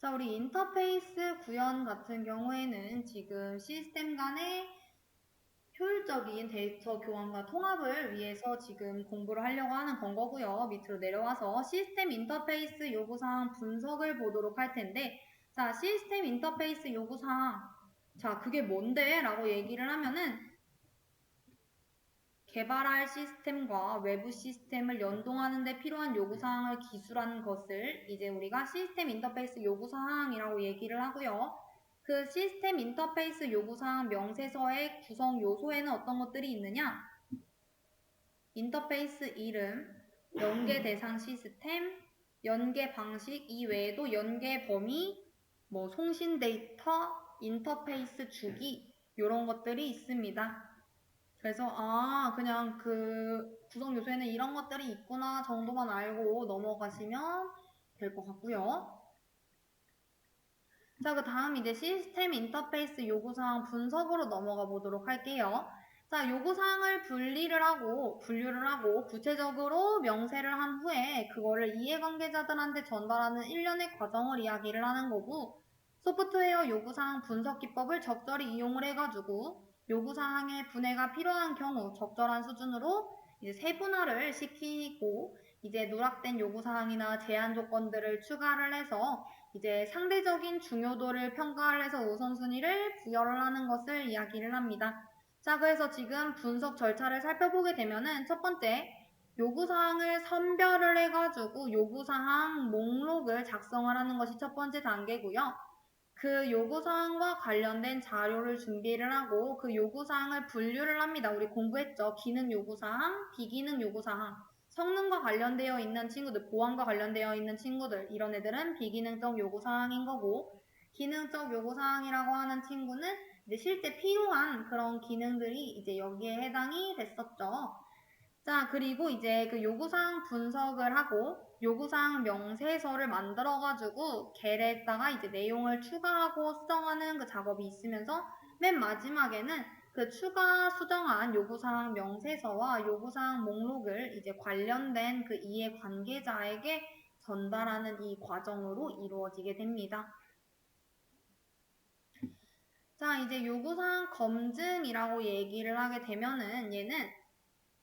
자, 우리 인터페이스 구현 같은 경우에는 지금 시스템 간의 효율적인 데이터 교환과 통합을 위해서 지금 공부를 하려고 하는 건 거고요. 밑으로 내려와서 시스템 인터페이스 요구사항 분석을 보도록 할 텐데, 자, 시스템 인터페이스 요구사항. 자, 그게 뭔데? 라고 얘기를 하면은 개발할 시스템과 외부 시스템을 연동하는 데 필요한 요구사항을 기술한 것을 이제 우리가 시스템 인터페이스 요구사항이라고 얘기를 하고요. 그 시스템 인터페이스 요구사항 명세서의 구성 요소에는 어떤 것들이 있느냐? 인터페이스 이름, 연계 대상 시스템, 연계 방식 이외에도 연계 범위, 송신 데이터, 인터페이스 주기 이런 것들이 있습니다. 그래서 그냥 그 구성 요소에는 이런 것들이 있구나 정도만 알고 넘어가시면 될 것 같고요. 자, 그 다음 이제 시스템 인터페이스 요구사항 분석으로 넘어가 보도록 할게요. 자, 요구사항을 분류를 하고 구체적으로 명세를 한 후에 그거를 이해관계자들한테 전달하는 일련의 과정을 이야기를 하는 거고, 소프트웨어 요구사항 분석 기법을 적절히 이용을 해가지고 요구사항의 분해가 필요한 경우 적절한 수준으로 이제 세분화를 시키고, 이제 누락된 요구사항이나 제한 조건들을 추가를 해서 이제 상대적인 중요도를 평가를 해서 우선순위를 부여를 하는 것을 이야기를 합니다. 자, 그래서 지금 분석 절차를 살펴보게 되면은 첫 번째, 요구사항을 선별을 해가지고 요구사항 목록을 작성을 하는 것이 첫 번째 단계고요. 그 요구사항과 관련된 자료를 준비를 하고 그 요구사항을 분류를 합니다. 우리 공부했죠. 기능 요구사항, 비기능 요구사항. 성능과 관련되어 있는 친구들, 보안과 관련되어 있는 친구들, 이런 애들은 비기능적 요구사항인 거고, 기능적 요구사항이라고 하는 친구는 이제 실제 필요한 그런 기능들이 이제 여기에 해당이 됐었죠. 자, 그리고 이제 그 요구사항 분석을 하고 요구사항 명세서를 만들어가지고 겔에다가 이제 내용을 추가하고 수정하는 그 작업이 있으면서 맨 마지막에는 그 추가 수정한 요구사항 명세서와 요구사항 목록을 이제 관련된 그 이해 관계자에게 전달하는 이 과정으로 이루어지게 됩니다. 자, 이제 요구사항 검증이라고 얘기를 하게 되면은 얘는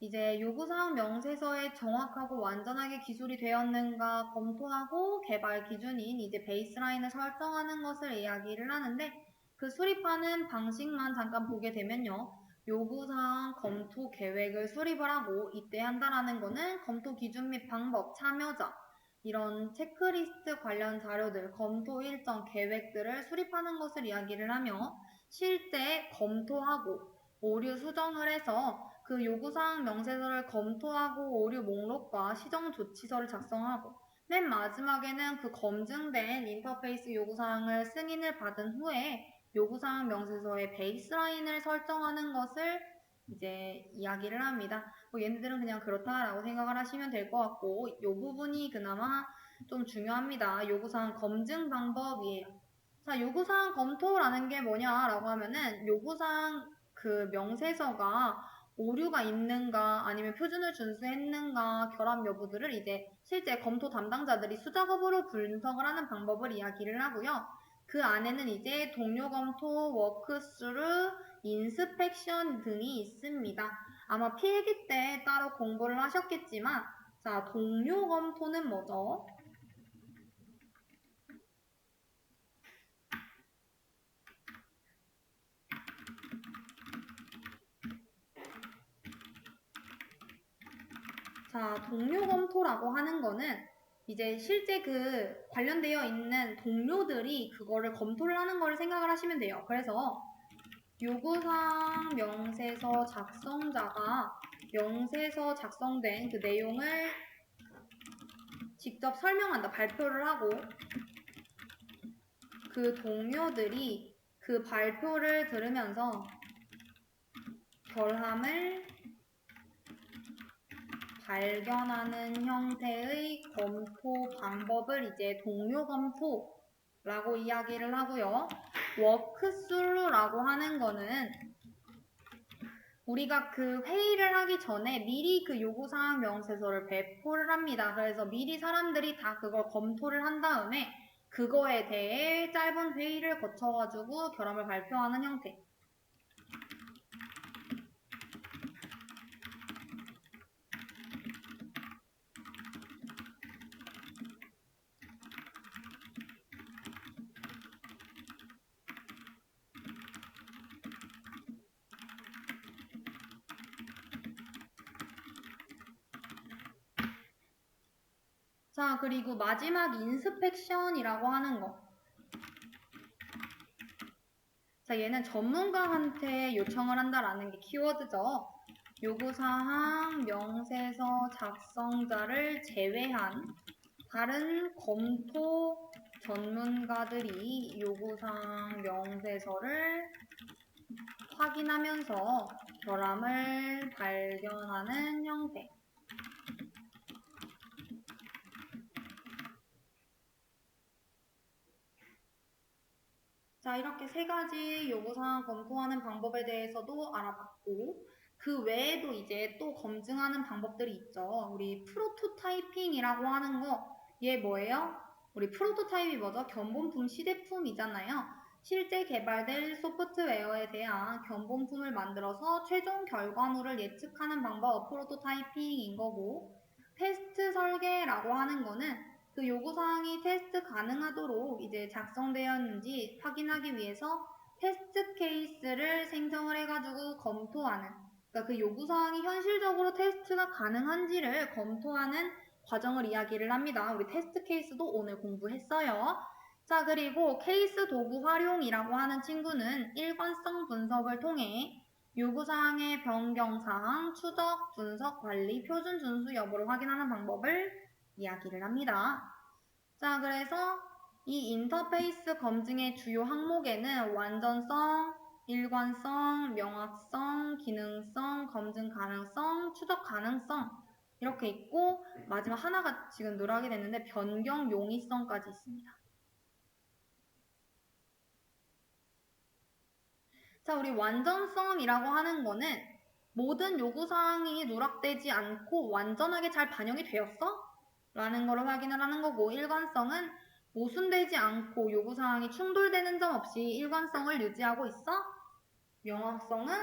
이제 요구사항 명세서에 정확하고 완전하게 기술이 되었는가 검토하고 개발 기준인 이제 베이스라인을 설정하는 것을 이야기를 하는데, 그 수립하는 방식만 잠깐 보게 되면요. 요구사항 검토 계획을 수립을 하고 이때 한다라는 거는 검토 기준 및 방법, 참여자, 이런 체크리스트 관련 자료들, 검토 일정, 계획들을 수립하는 것을 이야기를 하며, 실제 검토하고 오류 수정을 해서 그 요구사항 명세서를 검토하고 오류 목록과 시정 조치서를 작성하고, 맨 마지막에는 그 검증된 인터페이스 요구사항을 승인을 받은 후에 요구사항 명세서의 베이스라인을 설정하는 것을 이제 이야기를 합니다. 얘네들은 그냥 그렇다라고 생각을 하시면 될 것 같고, 이 부분이 그나마 좀 중요합니다. 요구사항 검증 방법이에요. 자, 요구사항 검토라는 게 뭐냐라고 하면은 요구사항 그 명세서가 오류가 있는가 아니면 표준을 준수했는가 결함 여부들을 이제 실제 검토 담당자들이 수작업으로 분석을 하는 방법을 이야기를 하고요. 그 안에는 이제 동료 검토, 워크스루, 인스펙션 등이 있습니다. 아마 필기 때 따로 공부를 하셨겠지만, 자, 동료 검토는 뭐죠? 자, 동료 검토라고 하는 거는 이제 실제 그 관련되어 있는 동료들이 그거를 검토를 하는 거를 생각을 하시면 돼요. 그래서 요구사항 명세서 작성자가 명세서 작성된 그 내용을 직접 설명한다, 발표를 하고, 그 동료들이 그 발표를 들으면서 결함을 발견하는 형태의 검토 방법을 이제 동료 검토라고 이야기를 하고요. 워크스루라고 하는 거는 우리가 그 회의를 하기 전에 미리 그 요구사항 명세서를 배포를 합니다. 그래서 미리 사람들이 다 그걸 검토를 한 다음에 그거에 대해 짧은 회의를 거쳐가지고 결함을 발표하는 형태. 자, 그리고 마지막 인스펙션이라고 하는 거. 자, 얘는 전문가한테 요청을 한다라는 게 키워드죠. 요구사항 명세서 작성자를 제외한 다른 검토 전문가들이 요구사항 명세서를 확인하면서 결함을 발견하는 형태. 자, 이렇게 세 가지 요구사항 검토하는 방법에 대해서도 알아봤고, 그 외에도 이제 또 검증하는 방법들이 있죠. 우리 프로토타이핑이라고 하는 거, 얘 뭐예요? 우리 프로토타입이 뭐죠? 견본품 시제품이잖아요. 실제 개발될 소프트웨어에 대한 견본품을 만들어서 최종 결과물을 예측하는 방법, 프로토타이핑인 거고, 테스트 설계라고 하는 거는 그 요구사항이 테스트 가능하도록 이제 작성되었는지 확인하기 위해서 테스트 케이스를 생성을 해가지고 검토하는, 그러니까 그 요구사항이 현실적으로 테스트가 가능한지를 검토하는 과정을 이야기를 합니다. 우리 테스트 케이스도 오늘 공부했어요. 자, 그리고 케이스 도구 활용이라고 하는 친구는 일관성 분석을 통해 요구사항의 변경사항, 추적, 분석, 관리, 표준 준수 여부를 확인하는 방법을 이야기를 합니다. 자, 그래서 이 인터페이스 검증의 주요 항목에는 완전성, 일관성, 명확성, 기능성, 검증 가능성, 추적 가능성 이렇게 있고 마지막 하나가 지금 누락이 됐는데 변경 용이성까지 있습니다. 자, 우리 완전성이라고 하는 거는 모든 요구사항이 누락되지 않고 완전하게 잘 반영이 되었어? 라는 거를 확인을 하는 거고, 일관성은 모순되지 않고 요구사항이 충돌되는 점 없이 일관성을 유지하고 있어? 명확성은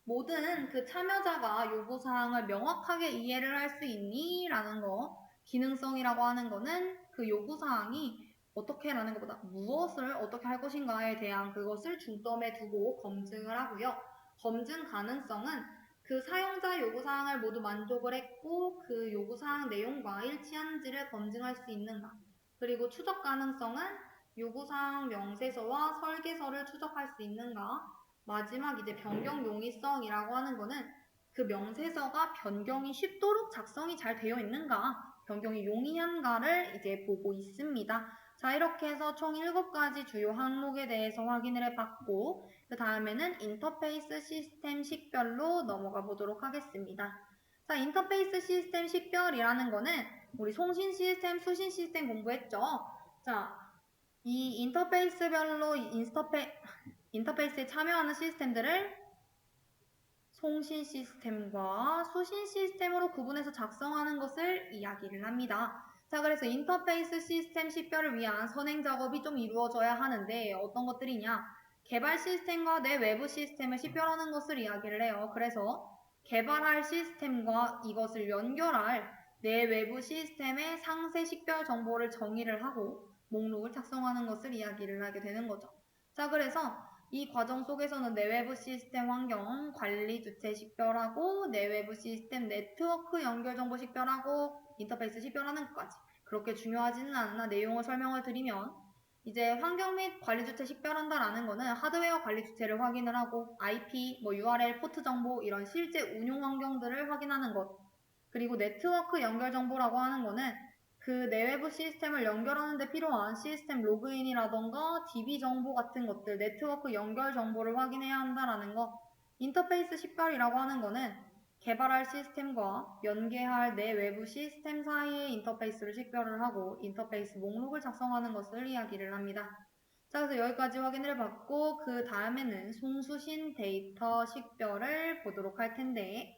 모든 그 참여자가 요구사항을 명확하게 이해를 할 수 있니? 라는 거. 기능성이라고 하는 거는 그 요구사항이 어떻게 라는 것보다 무엇을 어떻게 할 것인가에 대한 그것을 중점에 두고 검증을 하고요. 검증 가능성은 그 사용자 요구사항을 모두 만족을 했고 그 요구사항 내용과 일치하는지를 검증할 수 있는가. 그리고 추적 가능성은 요구사항 명세서와 설계서를 추적할 수 있는가. 마지막 이제 변경 용이성이라고 하는 거는 그 명세서가 변경이 쉽도록 작성이 잘 되어 있는가, 변경이 용이한가를 이제 보고 있습니다. 자, 이렇게 해서 총 7가지 주요 항목에 대해서 확인을 해봤고, 그 다음에는 인터페이스 시스템 식별로 넘어가 보도록 하겠습니다. 자, 인터페이스 시스템 식별이라는 거는 우리 송신 시스템, 수신 시스템 공부했죠? 자, 이 인터페이스별로 인터페이스에 참여하는 시스템들을 송신 시스템과 수신 시스템으로 구분해서 작성하는 것을 이야기를 합니다. 자, 그래서 인터페이스 시스템 식별을 위한 선행 작업이 좀 이루어져야 하는데 어떤 것들이냐? 개발 시스템과 내 외부 시스템을 식별하는 것을 이야기를 해요. 그래서 개발할 시스템과 이것을 연결할 내 외부 시스템의 상세 식별 정보를 정의를 하고 목록을 작성하는 것을 이야기를 하게 되는 거죠. 자, 그래서 이 과정 속에서는 내외부 시스템 환경 관리 주체 식별하고 내외부 시스템 네트워크 연결 정보 식별하고 인터페이스 식별하는 것까지 그렇게 중요하지는 않으나 내용을 설명을 드리면 이제 환경 및 관리 주체 식별한다라는 거는 하드웨어 관리 주체를 확인을 하고 IP, URL, 포트 정보 이런 실제 운용 환경들을 확인하는 것. 그리고 네트워크 연결 정보라고 하는 거는 그 내외부 시스템을 연결하는 데 필요한 시스템 로그인이라던가 DB 정보 같은 것들, 네트워크 연결 정보를 확인해야 한다라는 거. 인터페이스 식별이라고 하는 거는 개발할 시스템과 연계할 내 외부 시스템 사이의 인터페이스를 식별을 하고 인터페이스 목록을 작성하는 것을 이야기를 합니다. 자, 그래서 여기까지 확인을 해봤고 그 다음에는 송수신 데이터 식별을 보도록 할 텐데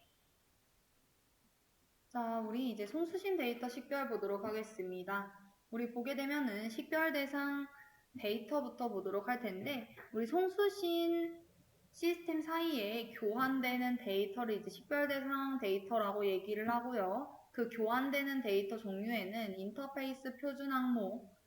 자, 우리 이제 송수신 데이터 식별 보도록 하겠습니다. 우리 보게 되면은 식별 대상 데이터부터 보도록 할 텐데, 우리 송수신 시스템 사이에 교환되는 데이터를 이제 식별 대상 데이터라고 얘기를 하고요. 그 교환되는 데이터 종류에는 인터페이스 표준 항목,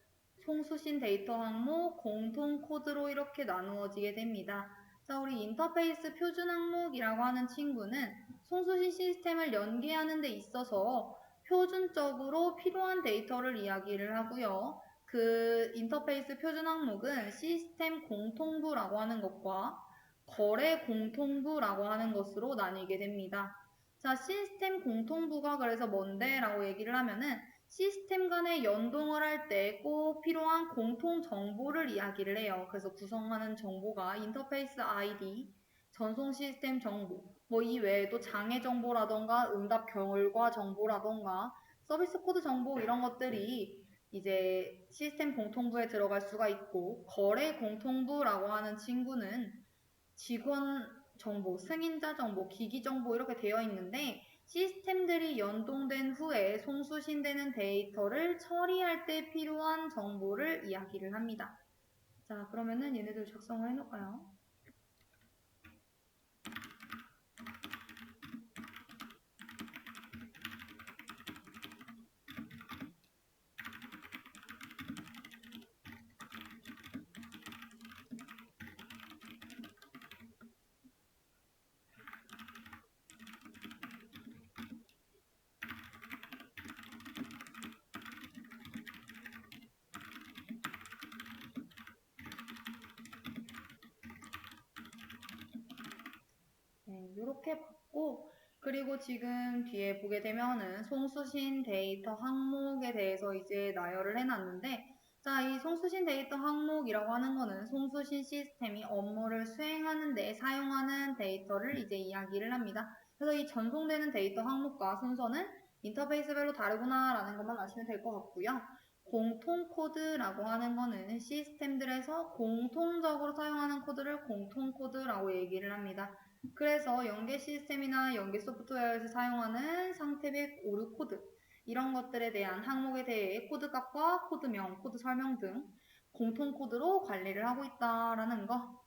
송수신 데이터 항목, 공통 코드로 이렇게 나누어지게 됩니다. 자, 우리 인터페이스 표준 항목이라고 하는 친구는 송수신 시스템을 연계하는 데 있어서 표준적으로 필요한 데이터를 이야기를 하고요. 그 인터페이스 표준 항목은 시스템 공통부라고 하는 것과 거래 공통부라고 하는 것으로 나뉘게 됩니다. 자, 시스템 공통부가 그래서 뭔데? 라고 얘기를 하면은 시스템 간에 연동을 할 때 꼭 필요한 공통 정보를 이야기를 해요. 그래서 구성하는 정보가 인터페이스 ID, 전송 시스템 정보, 뭐 이 외에도 장애 정보라던가 응답 결과 정보라던가 서비스 코드 정보 이런 것들이 이제 시스템 공통부에 들어갈 수가 있고, 거래 공통부라고 하는 친구는 직원 정보, 승인자 정보, 기기 정보 이렇게 되어 있는데, 시스템들이 연동된 후에 송수신되는 데이터를 처리할 때 필요한 정보를 이야기를 합니다. 자, 그러면은 얘네들 작성을 해놓을까요? 네, 이렇게 봤고, 그리고 지금 뒤에 보게 되면은 송수신 데이터 항목에 대해서 이제 나열을 해놨는데, 자, 이 송수신 데이터 항목이라고 하는 거는 송수신 시스템이 업무를 수행하는 데 사용하는 데이터를 이제 이야기를 합니다. 그래서 이 전송되는 데이터 항목과 순서는 인터페이스별로 다르구나라는 것만 아시면 될 것 같고요. 공통 코드라고 하는 거는 시스템들에서 공통적으로 사용하는 코드를 공통 코드라고 얘기를 합니다. 그래서 연계 시스템이나 연계 소프트웨어에서 사용하는 상태별 오류 코드, 이런 것들에 대한 항목에 대해 코드값과 코드명, 코드 설명 등 공통 코드로 관리를 하고 있다라는 거.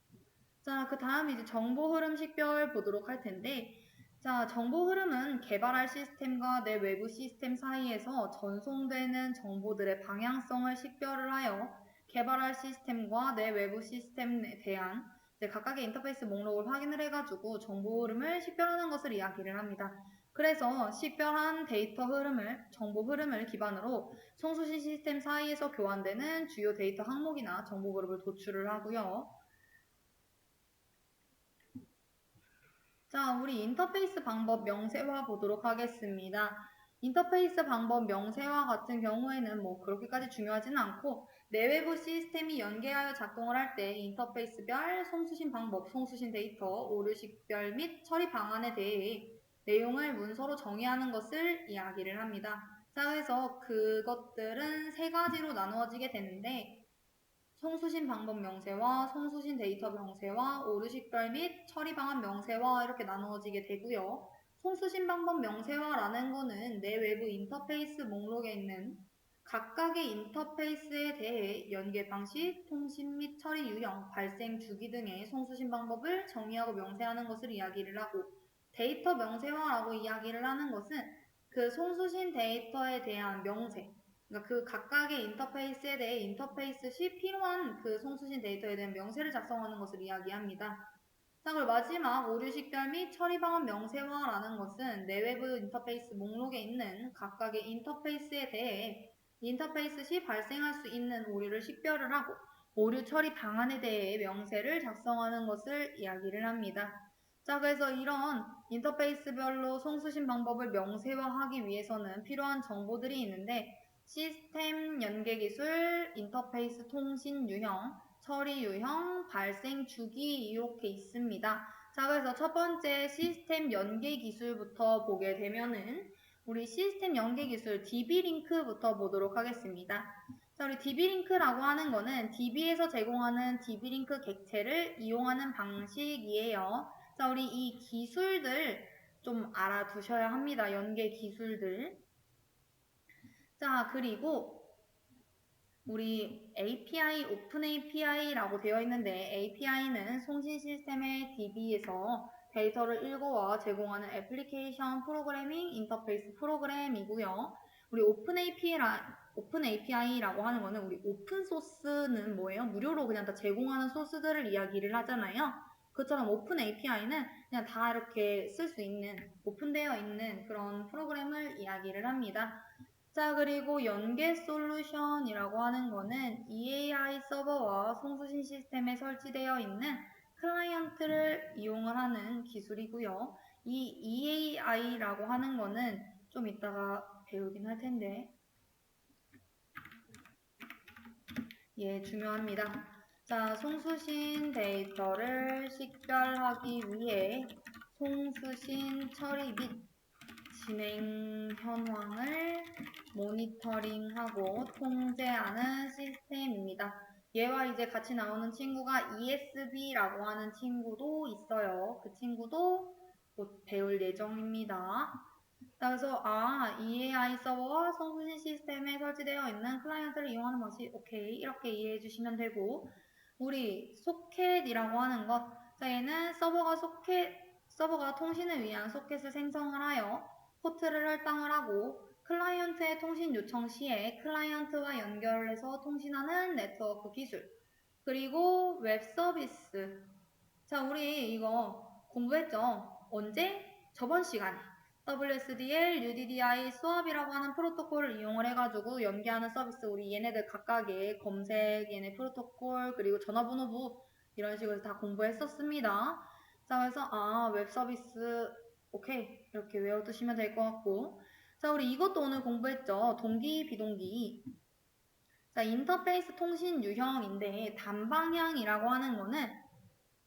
자, 그 다음 이제 정보 흐름 식별 보도록 할 텐데, 자, 정보 흐름은 개발할 시스템과 내 외부 시스템 사이에서 전송되는 정보들의 방향성을 식별을 하여 개발할 시스템과 내 외부 시스템에 대한 각각의 인터페이스 목록을 확인을 해가지고 정보 흐름을 식별하는 것을 이야기를 합니다. 그래서 식별한 데이터 흐름을, 정보 흐름을 기반으로 송수신 시스템 사이에서 교환되는 주요 데이터 항목이나 정보 그룹을 도출을 하고요. 자, 우리 인터페이스 방법 명세화 보도록 하겠습니다. 인터페이스 방법 명세화 같은 경우에는 뭐 그렇게까지 중요하지는 않고, 내외부 시스템이 연계하여 작동을 할 때 인터페이스별 송수신 방법, 송수신 데이터, 오류 식별 및 처리 방안에 대해 내용을 문서로 정의하는 것을 이야기를 합니다. 자, 그래서 그것들은 세 가지로 나누어지게 되는데, 송수신 방법 명세와 송수신 데이터 명세와 오류 식별 및 처리 방안 명세와 이렇게 나누어지게 되고요. 송수신 방법 명세화라는 거는 내 외부 인터페이스 목록에 있는 각각의 인터페이스에 대해 연계 방식, 통신 및 처리 유형, 발생 주기 등의 송수신 방법을 정의하고 명세하는 것을 이야기를 하고, 데이터 명세화라고 이야기를 하는 것은 그 송수신 데이터에 대한 명세, 그러니까 그 각각의 인터페이스에 대해 인터페이스 시 필요한 그 송수신 데이터에 대한 명세를 작성하는 것을 이야기합니다. 자, 그리고 마지막 오류 식별 및 처리 방안 명세화라는 것은 내외부 인터페이스 목록에 있는 각각의 인터페이스에 대해 인터페이스 시 발생할 수 있는 오류를 식별을 하고 오류 처리 방안에 대해 명세를 작성하는 것을 이야기를 합니다. 자, 그래서 이런 인터페이스별로 송수신 방법을 명세화하기 위해서는 필요한 정보들이 있는데, 시스템 연계 기술, 인터페이스 통신 유형, 처리 유형, 발생 주기 이렇게 있습니다. 자, 그래서 첫 번째 시스템 연계 기술부터 보게 되면은 우리 시스템 연계 기술 DB-링크부터 보도록 하겠습니다. 자, 우리 DB-링크라고 하는 거는 DB에서 제공하는 DB-링크 객체를 이용하는 방식이에요. 자, 우리 이 기술들 좀 알아두셔야 합니다. 연계 기술들. 자, 그리고 우리 API, 오픈 API라고 되어 있는데 API는 송신 시스템의 DB에서 데이터를 읽어와 제공하는 애플리케이션 프로그래밍 인터페이스 프로그램이고요. 우리 오픈 API라고 하는 거는 우리 오픈 소스는 뭐예요? 무료로 그냥 다 제공하는 소스들을 이야기를 하잖아요. 그처럼 오픈 API는 그냥 다 이렇게 쓸 수 있는 오픈되어 있는 그런 프로그램을 이야기를 합니다. 자, 그리고 연계 솔루션이라고 하는 거는 EAI 서버와 송수신 시스템에 설치되어 있는 클라이언트를 이용을 하는 기술이고요. 이 EAI라고 하는 거는 좀 이따가 배우긴 할 텐데, 예, 중요합니다. 자, 송수신 데이터를 식별하기 위해 송수신 처리 및 진행 현황을 모니터링하고 통제하는 시스템입니다. 얘와 이제 같이 나오는 친구가 ESB라고 하는 친구도 있어요. 그 친구도 곧 배울 예정입니다. 그래서 EAI 서버와 송수신 시스템에 설치되어 있는 클라이언트를 이용하는 방식, 오케이, 이렇게 이해해 주시면 되고, 우리 소켓이라고 하는 것, 자, 얘는 서버가 통신을 위한 소켓을 생성을 하여 포트를 할당을 하고 클라이언트의 통신 요청 시에 클라이언트와 연결해서 통신하는 네트워크 기술. 그리고 웹 서비스. 자, 우리 이거 공부했죠? 언제? 저번 시간에. WSDL, UDDI, 수압이라고 하는 프로토콜을 이용을 해가지고 연계하는 서비스, 우리 얘네들 각각의 검색, 얘네 프로토콜, 그리고 전화번호부 이런 식으로 다 공부했었습니다. 자, 그래서 웹 서비스 오케이 이렇게 외워두시면 될 것 같고, 자, 우리 이것도 오늘 공부했죠? 동기, 비동기. 자, 인터페이스 통신 유형인데 단방향이라고 하는 거는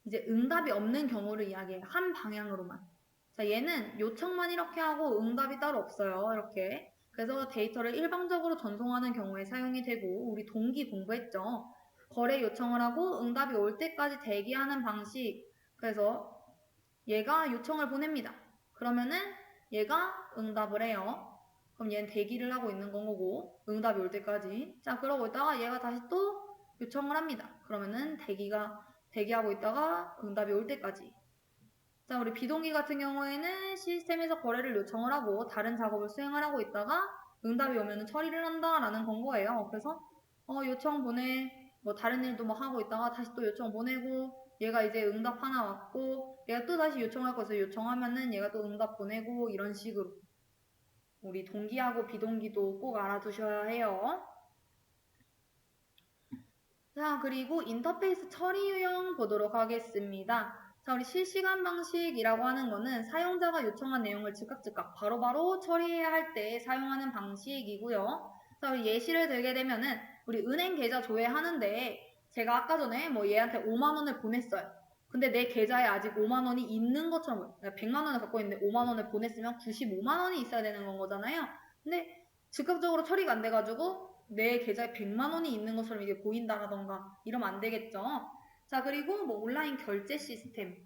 이제 응답이 없는 경우를 이야기해요. 한 방향으로만. 자, 얘는 요청만 이렇게 하고 응답이 따로 없어요. 이렇게. 그래서 데이터를 일방적으로 전송하는 경우에 사용이 되고, 우리 동기 공부했죠. 거래 요청을 하고 응답이 올 때까지 대기하는 방식. 그래서 얘가 요청을 보냅니다. 그러면은 얘가 응답을 해요. 그럼 얘는 대기를 하고 있는 거고, 응답이 올 때까지. 자, 그러고 있다가 얘가 다시 또 요청을 합니다. 그러면은 대기하고 있다가 응답이 올 때까지. 자, 우리 비동기 같은 경우에는 시스템에서 거래를 요청을 하고 다른 작업을 수행을 하고 있다가 응답이 오면 처리를 한다라는 건 거예요. 그래서 요청 보내, 뭐 다른 일도 막 하고 있다가 다시 또 요청 보내고, 얘가 이제 응답 하나 왔고 얘가 또 다시 요청할 거 있어서 요청하면은 얘가 또 응답 보내고, 이런 식으로 우리 동기하고 비동기도 꼭 알아두셔야 해요. 자, 그리고 인터페이스 처리 유형 보도록 하겠습니다. 자, 우리 실시간 방식이라고 하는 거는 사용자가 요청한 내용을 즉각 바로바로 처리해야 할 때 사용하는 방식이고요. 자, 우리 예시를 들게 되면은 우리 은행 계좌 조회하는데 제가 아까 전에 뭐 얘한테 5만 원을 보냈어요. 근데 내 계좌에 아직 5만 원이 있는 것처럼, 100만 원을 갖고 있는데 5만 원을 보냈으면 95만 원이 있어야 되는 건 거잖아요. 근데 즉각적으로 처리가 안 돼가지고 내 계좌에 100만 원이 있는 것처럼 이게 보인다라던가 이러면 안 되겠죠. 자, 그리고 뭐 온라인 결제 시스템,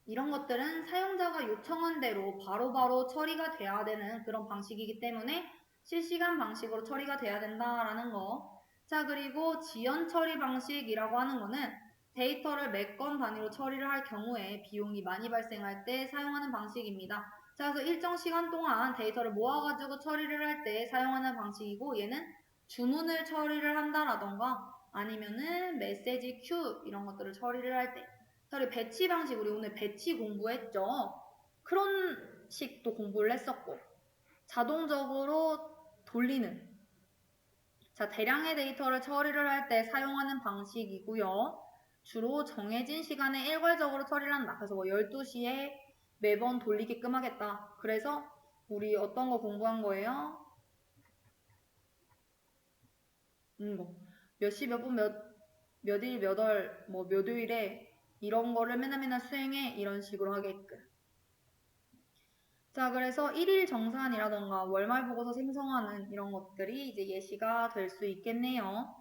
이런 것들은 사용자가 요청한 대로 바로바로 처리가 돼야 되는 그런 방식이기 때문에 실시간 방식으로 처리가 돼야 된다라는 거. 자, 그리고 지연 처리 방식이라고 하는 거는 데이터를 몇 건 단위로 처리를 할 경우에 비용이 많이 발생할 때 사용하는 방식입니다. 자, 그래서 일정 시간 동안 데이터를 모아가지고 처리를 할 때 사용하는 방식이고, 얘는 주문을 처리를 한다라던가 아니면은 메시지 큐 이런 것들을 처리를 할 때. 우리 배치 방식, 우리 오늘 배치 공부했죠. 크론식도 공부를 했었고, 자동적으로 돌리는, 자, 대량의 데이터를 처리를 할 때 사용하는 방식이고요. 주로 정해진 시간에 일괄적으로 처리를 한다. 그래서 뭐 12시에 매번 돌리게끔 하겠다. 그래서 우리 어떤 거 공부한 거예요? 몇 시, 몇 분, 몇 일, 몇 월, 뭐 몇 요일에 이런 거를 맨날 수행해. 이런 식으로 하게끔. 자, 그래서 1일 정산이라던가 월말 보고서 생성하는 이런 것들이 이제 예시가 될 수 있겠네요.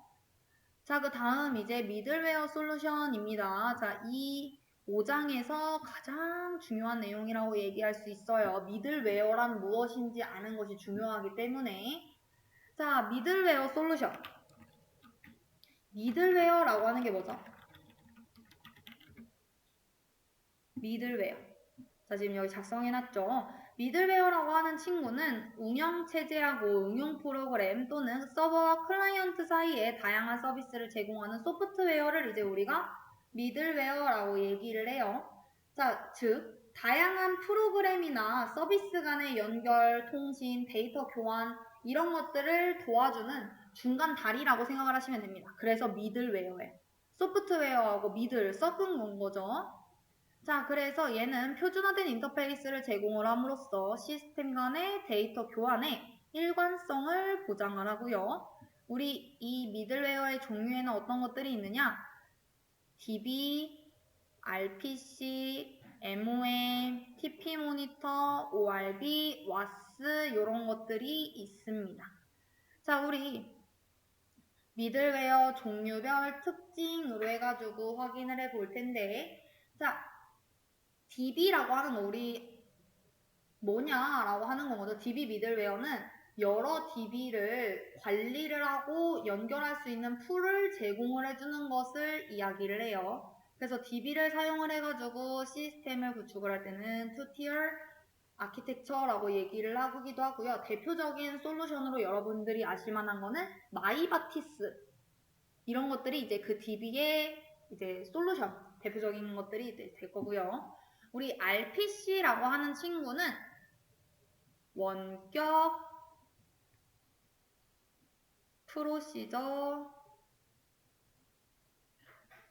자, 그 다음 이제 미들웨어 솔루션입니다. 자, 이 5장에서 가장 중요한 내용이라고 얘기할 수 있어요. 미들웨어란 무엇인지 아는 것이 중요하기 때문에. 자, 미들웨어 솔루션. 미들웨어라고 하는 게 뭐죠? 미들웨어. 자, 지금 여기 작성해놨죠? 미들웨어라고 하는 친구는 운영체제하고 응용 프로그램 또는 서버와 클라이언트 사이에 다양한 서비스를 제공하는 소프트웨어를 이제 우리가 미들웨어라고 얘기를 해요. 자, 즉 다양한 프로그램이나 서비스 간의 연결, 통신, 데이터 교환 이런 것들을 도와주는 중간 다리라고 생각을 하시면 됩니다. 그래서 미들웨어예요. 소프트웨어하고 미들 섞은 건 거죠. 자, 그래서 얘는 표준화된 인터페이스를 제공을 함으로써 시스템 간의 데이터 교환에 일관성을 보장을 하고요. 우리 이 미들웨어의 종류에는 어떤 것들이 있느냐? DB, RPC, MOM, TP 모니터, ORB, WAS 이런 것들이 있습니다. 자, 우리 미들웨어 종류별 특징으로 해가지고 확인을 해 볼 텐데, 자, DB라고 하는 거 우리 뭐냐라고 하는 거거든. DB 미들웨어는 여러 DB를 관리를 하고 연결할 수 있는 풀을 제공을 해주는 것을 이야기를 해요. 그래서 DB를 사용을 해가지고 시스템을 구축을 할 때는 two-tier 아키텍처라고 얘기를 하기도 하고요. 대표적인 솔루션으로 여러분들이 아실 만한 거는 마이바티스 이런 것들이 이제 그 DB의 이제 솔루션 대표적인 것들이 이제 될 거고요. 우리 RPC라고 하는 친구는 원격 프로시저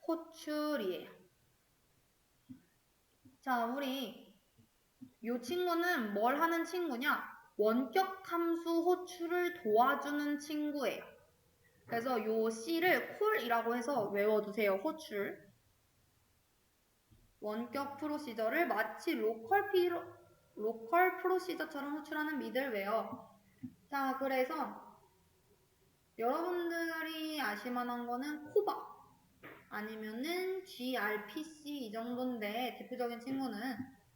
호출이에요. 자, 우리 이 친구는 뭘 하는 친구냐? 원격 함수 호출을 도와주는 친구예요. 그래서 요 C를 콜이라고 해서 외워두세요. 호출. 원격 프로시저를 마치 로컬 프로시저처럼 호출하는 미들웨어. 자, 그래서 여러분들이 아실만한 거는 코바 아니면은 gRPC 이 정도인데 대표적인 친구는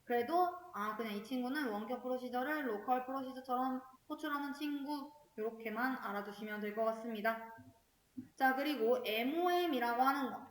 그래도 그냥 이 친구는 원격 프로시저를 로컬 프로시저처럼 호출하는 친구 이렇게만 알아두시면 될 것 같습니다. 자, 그리고 MOM이라고 하는 거.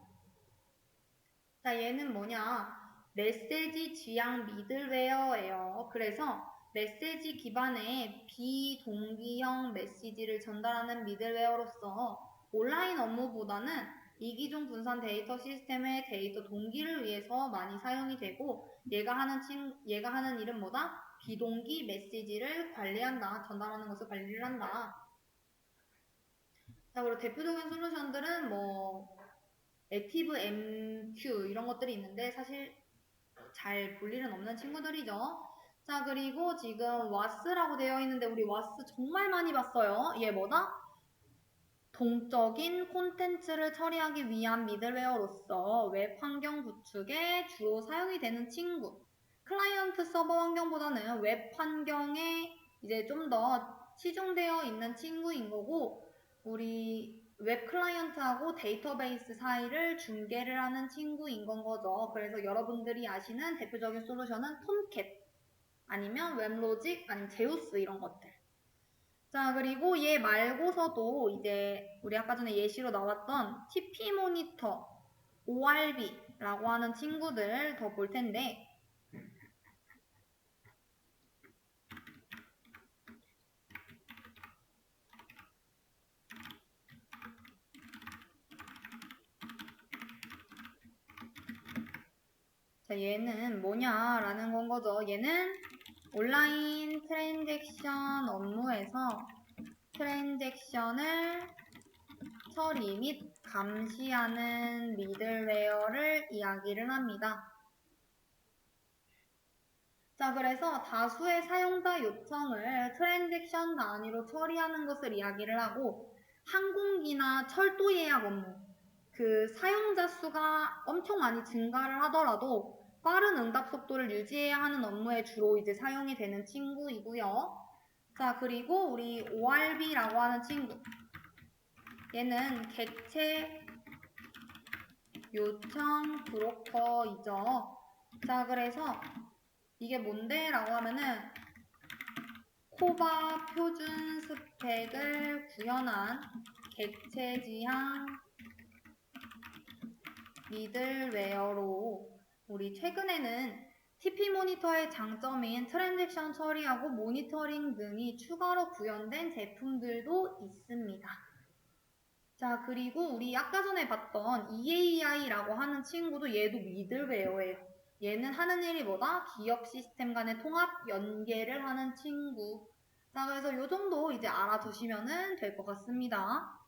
자, 얘는 뭐냐? 메시지 지향 미들웨어예요. 그래서 메시지 기반의 비동기형 메시지를 전달하는 미들웨어로서 온라인 업무보다는 이기종 분산 데이터 시스템의 데이터 동기를 위해서 많이 사용이 되고 얘가 하는 일은 뭐다? 비동기 메시지를 관리한다. 전달하는 것을 관리를 한다. 자, 그리고 대표적인 솔루션들은 뭐 액티브 MQ 이런 것들이 있는데 사실 잘 볼 일은 없는 친구들이죠. 자, 그리고 지금 WAS라고 되어 있는데 우리 WAS 정말 많이 봤어요. 얘 뭐다? 동적인 콘텐츠를 처리하기 위한 미들웨어로서 웹 환경 구축에 주로 사용이 되는 친구. 클라이언트 서버 환경보다는 웹 환경에 이제 좀 더 치중되어 있는 친구인 거고 우리 웹 클라이언트하고 데이터베이스 사이를 중개를 하는 친구인 건 거죠. 그래서 여러분들이 아시는 대표적인 솔루션은 톰캣 아니면 웹로직 아니면 제우스 이런 것들. 자, 그리고 얘 말고서도 이제 우리 아까 전에 예시로 나왔던 TP 모니터, ORB라고 하는 친구들 더 볼 텐데 자, 얘는 뭐냐라는 건 거죠. 얘는 온라인 트랜잭션 업무에서 트랜잭션을 처리 및 감시하는 미들웨어를 이야기를 합니다. 자, 그래서 다수의 사용자 요청을 트랜잭션 단위로 처리하는 것을 이야기를 하고 항공기나 철도 예약 업무, 그 사용자 수가 엄청 많이 증가를 하더라도 빠른 응답 속도를 유지해야 하는 업무에 주로 이제 사용이 되는 친구이고요. 자, 그리고 우리 ORB라고 하는 친구. 얘는 객체 요청 브로커이죠. 자, 그래서 이게 뭔데? 라고 하면은 코바 표준 스펙을 구현한 객체 지향 미들웨어로 우리 최근에는 TP 모니터의 장점인 트랜잭션 처리하고 모니터링 등이 추가로 구현된 제품들도 있습니다. 자, 그리고 우리 아까 전에 봤던 EAI라고 하는 친구도 얘도 미들웨어예요. 얘는 하는 일이 뭐다? 기업 시스템 간의 통합 연계를 하는 친구. 자, 그래서 요 정도 이제 알아두시면 될 것 같습니다.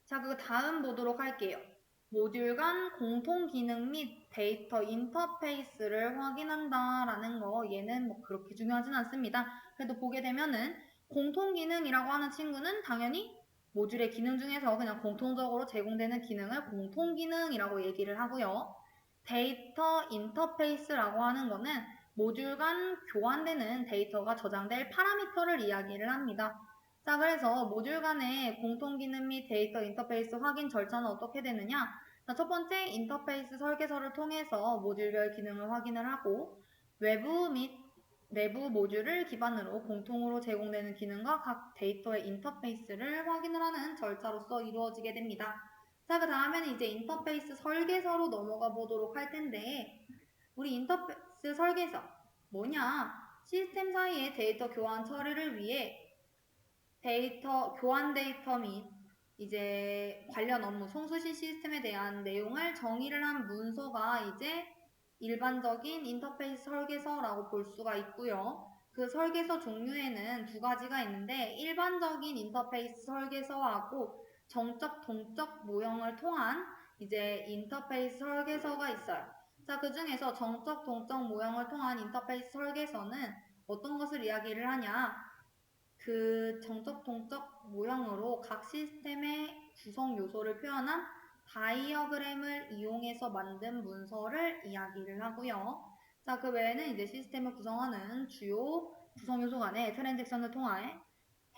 자, 그 다음 보도록 할게요. 모듈 간 공통 기능 및 데이터 인터페이스를 확인한다라는 거, 얘는 뭐 그렇게 중요하진 않습니다. 그래도 보게 되면은 공통 기능이라고 하는 친구는 당연히 모듈의 기능 중에서 그냥 공통적으로 제공되는 기능을 공통 기능이라고 얘기를 하고요. 데이터 인터페이스라고 하는 거는 모듈 간 교환되는 데이터가 저장될 파라미터를 이야기를 합니다. 자, 그래서 모듈 간의 공통 기능 및 데이터 인터페이스 확인 절차는 어떻게 되느냐? 자, 첫 번째, 인터페이스 설계서를 통해서 모듈별 기능을 확인을 하고 외부 및 내부 모듈을 기반으로 공통으로 제공되는 기능과 각 데이터의 인터페이스를 확인을 하는 절차로서 이루어지게 됩니다. 자, 그 다음에는 이제 인터페이스 설계서로 넘어가 보도록 할 텐데 우리 인터페이스 설계서 뭐냐? 시스템 사이의 데이터 교환 처리를 위해 교환 데이터 및 이제 관련 업무, 송수신 시스템에 대한 내용을 정의를 한 문서가 이제 일반적인 인터페이스 설계서라고 볼 수가 있고요. 그 설계서 종류에는 두 가지가 있는데 일반적인 인터페이스 설계서하고 정적, 동적 모형을 통한 이제 인터페이스 설계서가 있어요. 자, 그 중에서 정적, 동적 모형을 통한 인터페이스 설계서는 어떤 것을 이야기를 하냐? 그 정적, 동적 모형으로 각 시스템의 구성 요소를 표현한 다이어그램을 이용해서 만든 문서를 이야기를 하고요. 자, 그 외에는 이제 시스템을 구성하는 주요 구성 요소 간의 트랜잭션을 통해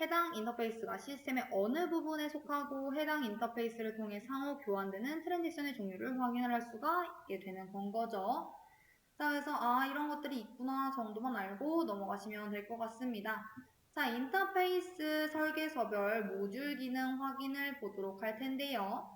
해당 인터페이스가 시스템의 어느 부분에 속하고 해당 인터페이스를 통해 상호 교환되는 트랜잭션의 종류를 확인을 할 수가 있게 되는 건 거죠. 자, 그래서 이런 것들이 있구나 정도만 알고 넘어가시면 될 것 같습니다. 자, 인터페이스 설계서별 모듈 기능 확인을 보도록 할 텐데요.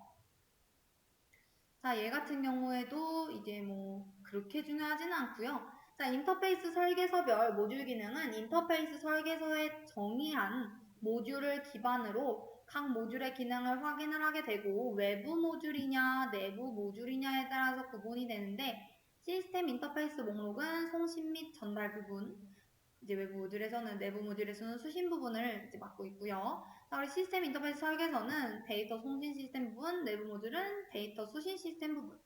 자, 얘 같은 경우에도 이제 뭐 그렇게 중요하진 않고요. 자, 인터페이스 설계서별 모듈 기능은 인터페이스 설계서에 정의한 모듈을 기반으로 각 모듈의 기능을 확인을 하게 되고 외부 모듈이냐 내부 모듈이냐에 따라서 구분이 되는데 시스템 인터페이스 목록은 송신 및 전달 부분, 이제 외부 모듈에서는 내부 모듈에서는 수신 부분을 이제 맡고 있고요. 자, 우리 시스템 인터페이스 설계서는 데이터 송신 시스템 부분, 내부 모듈은 데이터 수신 시스템 부분.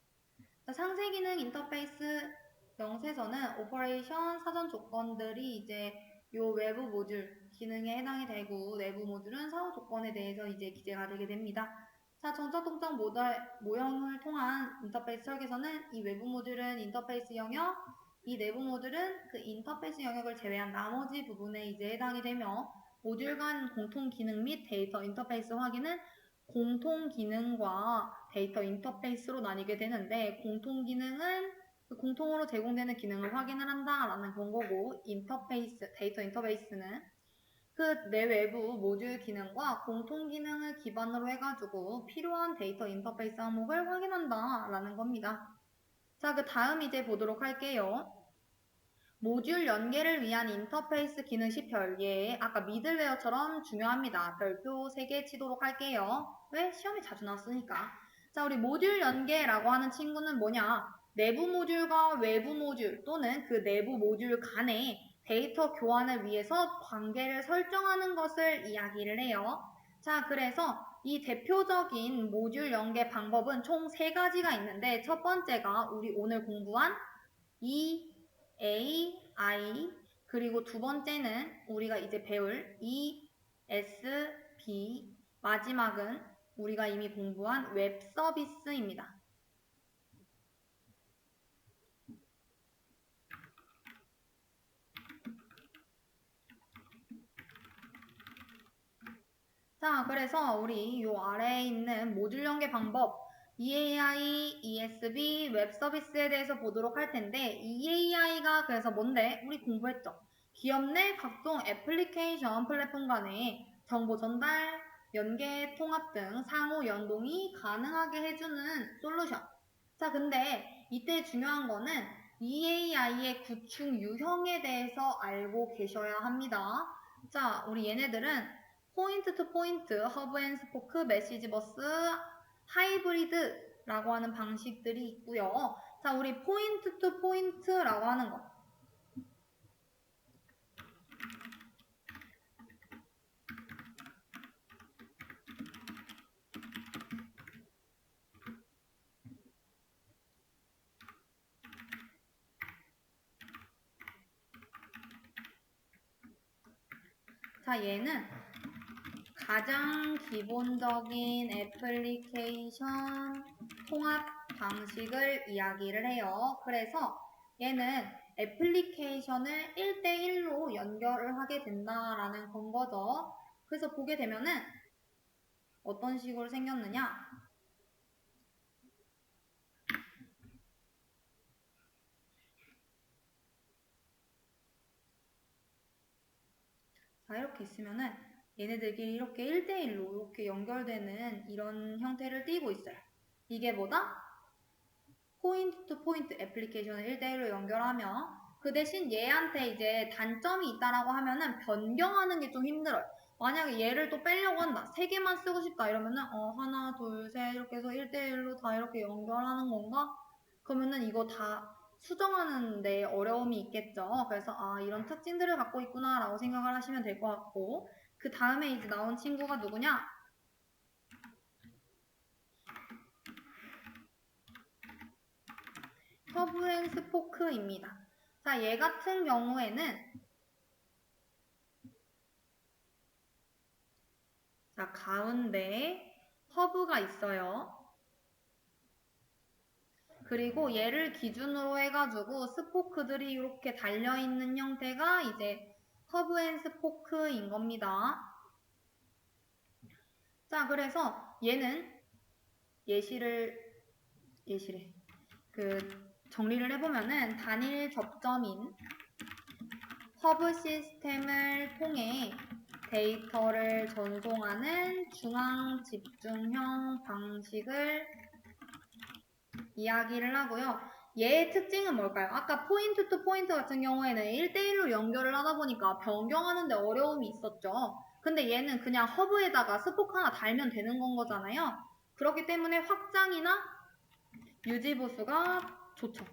자, 상세 기능 인터페이스 명세서는 오퍼레이션 사전 조건들이 이제 요 외부 모듈 기능에 해당이 되고 내부 모듈은 사후 조건에 대해서 이제 기재가 되게 됩니다. 자, 정적 동적 모형을 통한 인터페이스 설계서는 이 외부 모듈은 인터페이스 영역, 이 내부 모듈은 그 인터페이스 영역을 제외한 나머지 부분에 이제 해당이 되며 모듈 간 공통 기능 및 데이터 인터페이스 확인은 공통 기능과 데이터 인터페이스로 나뉘게 되는데 공통 기능은 공통으로 제공되는 기능을 확인을 한다라는 건 거고 데이터 인터페이스는 그 내외부 모듈 기능과 공통 기능을 기반으로 해가지고 필요한 데이터 인터페이스 항목을 확인한다라는 겁니다. 자, 그 다음 이제 보도록 할게요. 모듈 연계를 위한 인터페이스 기능 시별. 예, 아까 미들웨어처럼 중요합니다. 별표 3개 치도록 할게요. 왜? 시험에 자주 나왔으니까. 자, 우리 모듈 연계라고 하는 친구는 뭐냐? 내부 모듈과 외부 모듈 또는 그 내부 모듈 간의 데이터 교환을 위해서 관계를 설정하는 것을 이야기를 해요. 자, 그래서 이 대표적인 모듈 연계 방법은 총 3가지가 있는데 첫 번째가 우리 오늘 공부한 EAI 그리고 두 번째는 우리가 이제 배울 ESB 마지막은 우리가 이미 공부한 웹 서비스입니다. 자, 그래서 우리 요 아래에 있는 모듈 연계 방법 EAI, ESB, 웹 서비스에 대해서 보도록 할 텐데 EAI가 그래서 뭔데? 우리 공부했죠. 기업 내 각종 애플리케이션 플랫폼 간의 정보 전달, 연계, 통합 등 상호 연동이 가능하게 해주는 솔루션. 자, 근데 이때 중요한 거는 EAI의 구축 유형에 대해서 알고 계셔야 합니다. 자, 우리 얘네들은 포인트 투 포인트, 허브 앤 스포크, 메시지 버스, 하이브리드라고 하는 방식들이 있고요. 자, 우리 포인트 투 포인트라고 하는 거. 자, 얘는 가장 기본적인 애플리케이션 통합 방식을 이야기를 해요. 그래서 얘는 애플리케이션을 1대1로 연결을 하게 된다라는 건 거죠. 그래서 보게 되면은 어떤 식으로 생겼느냐? 자, 이렇게 있으면은 얘네들끼리 이렇게 1대1로 이렇게 연결되는 이런 형태를 띠고 있어요. 이게 뭐다? 포인트 투 포인트 애플리케이션을 1대1로 연결하면 그 대신 얘한테 이제 단점이 있다라고 하면은 변경하는 게 좀 힘들어요. 만약에 얘를 또 빼려고 한다. 3개만 쓰고 싶다 이러면은 하나, 둘, 셋 이렇게 해서 1대1로 다 이렇게 연결하는 건가? 그러면은 이거 다 수정하는데 어려움이 있겠죠. 그래서 이런 특징들을 갖고 있구나 라고 생각을 하시면 될 것 같고 그 다음에 이제 나온 친구가 누구냐? 허브 앤 스포크입니다. 자, 얘 같은 경우에는 자, 가운데 허브가 있어요. 그리고 얘를 기준으로 해가지고 스포크들이 이렇게 달려있는 형태가 이제 허브 앤 스포크인 겁니다. 자, 그래서 얘는 정리를 해보면은 단일 접점인 허브 시스템을 통해 데이터를 전송하는 중앙 집중형 방식을 이야기를 하고요. 얘의 특징은 뭘까요? 아까 포인트 투 포인트 같은 경우에는 1대1로 연결을 하다 보니까 변경하는데 어려움이 있었죠. 근데 얘는 그냥 허브에다가 스포크 하나 달면 되는 건 거잖아요. 그렇기 때문에 확장이나 유지 보수가 좋죠.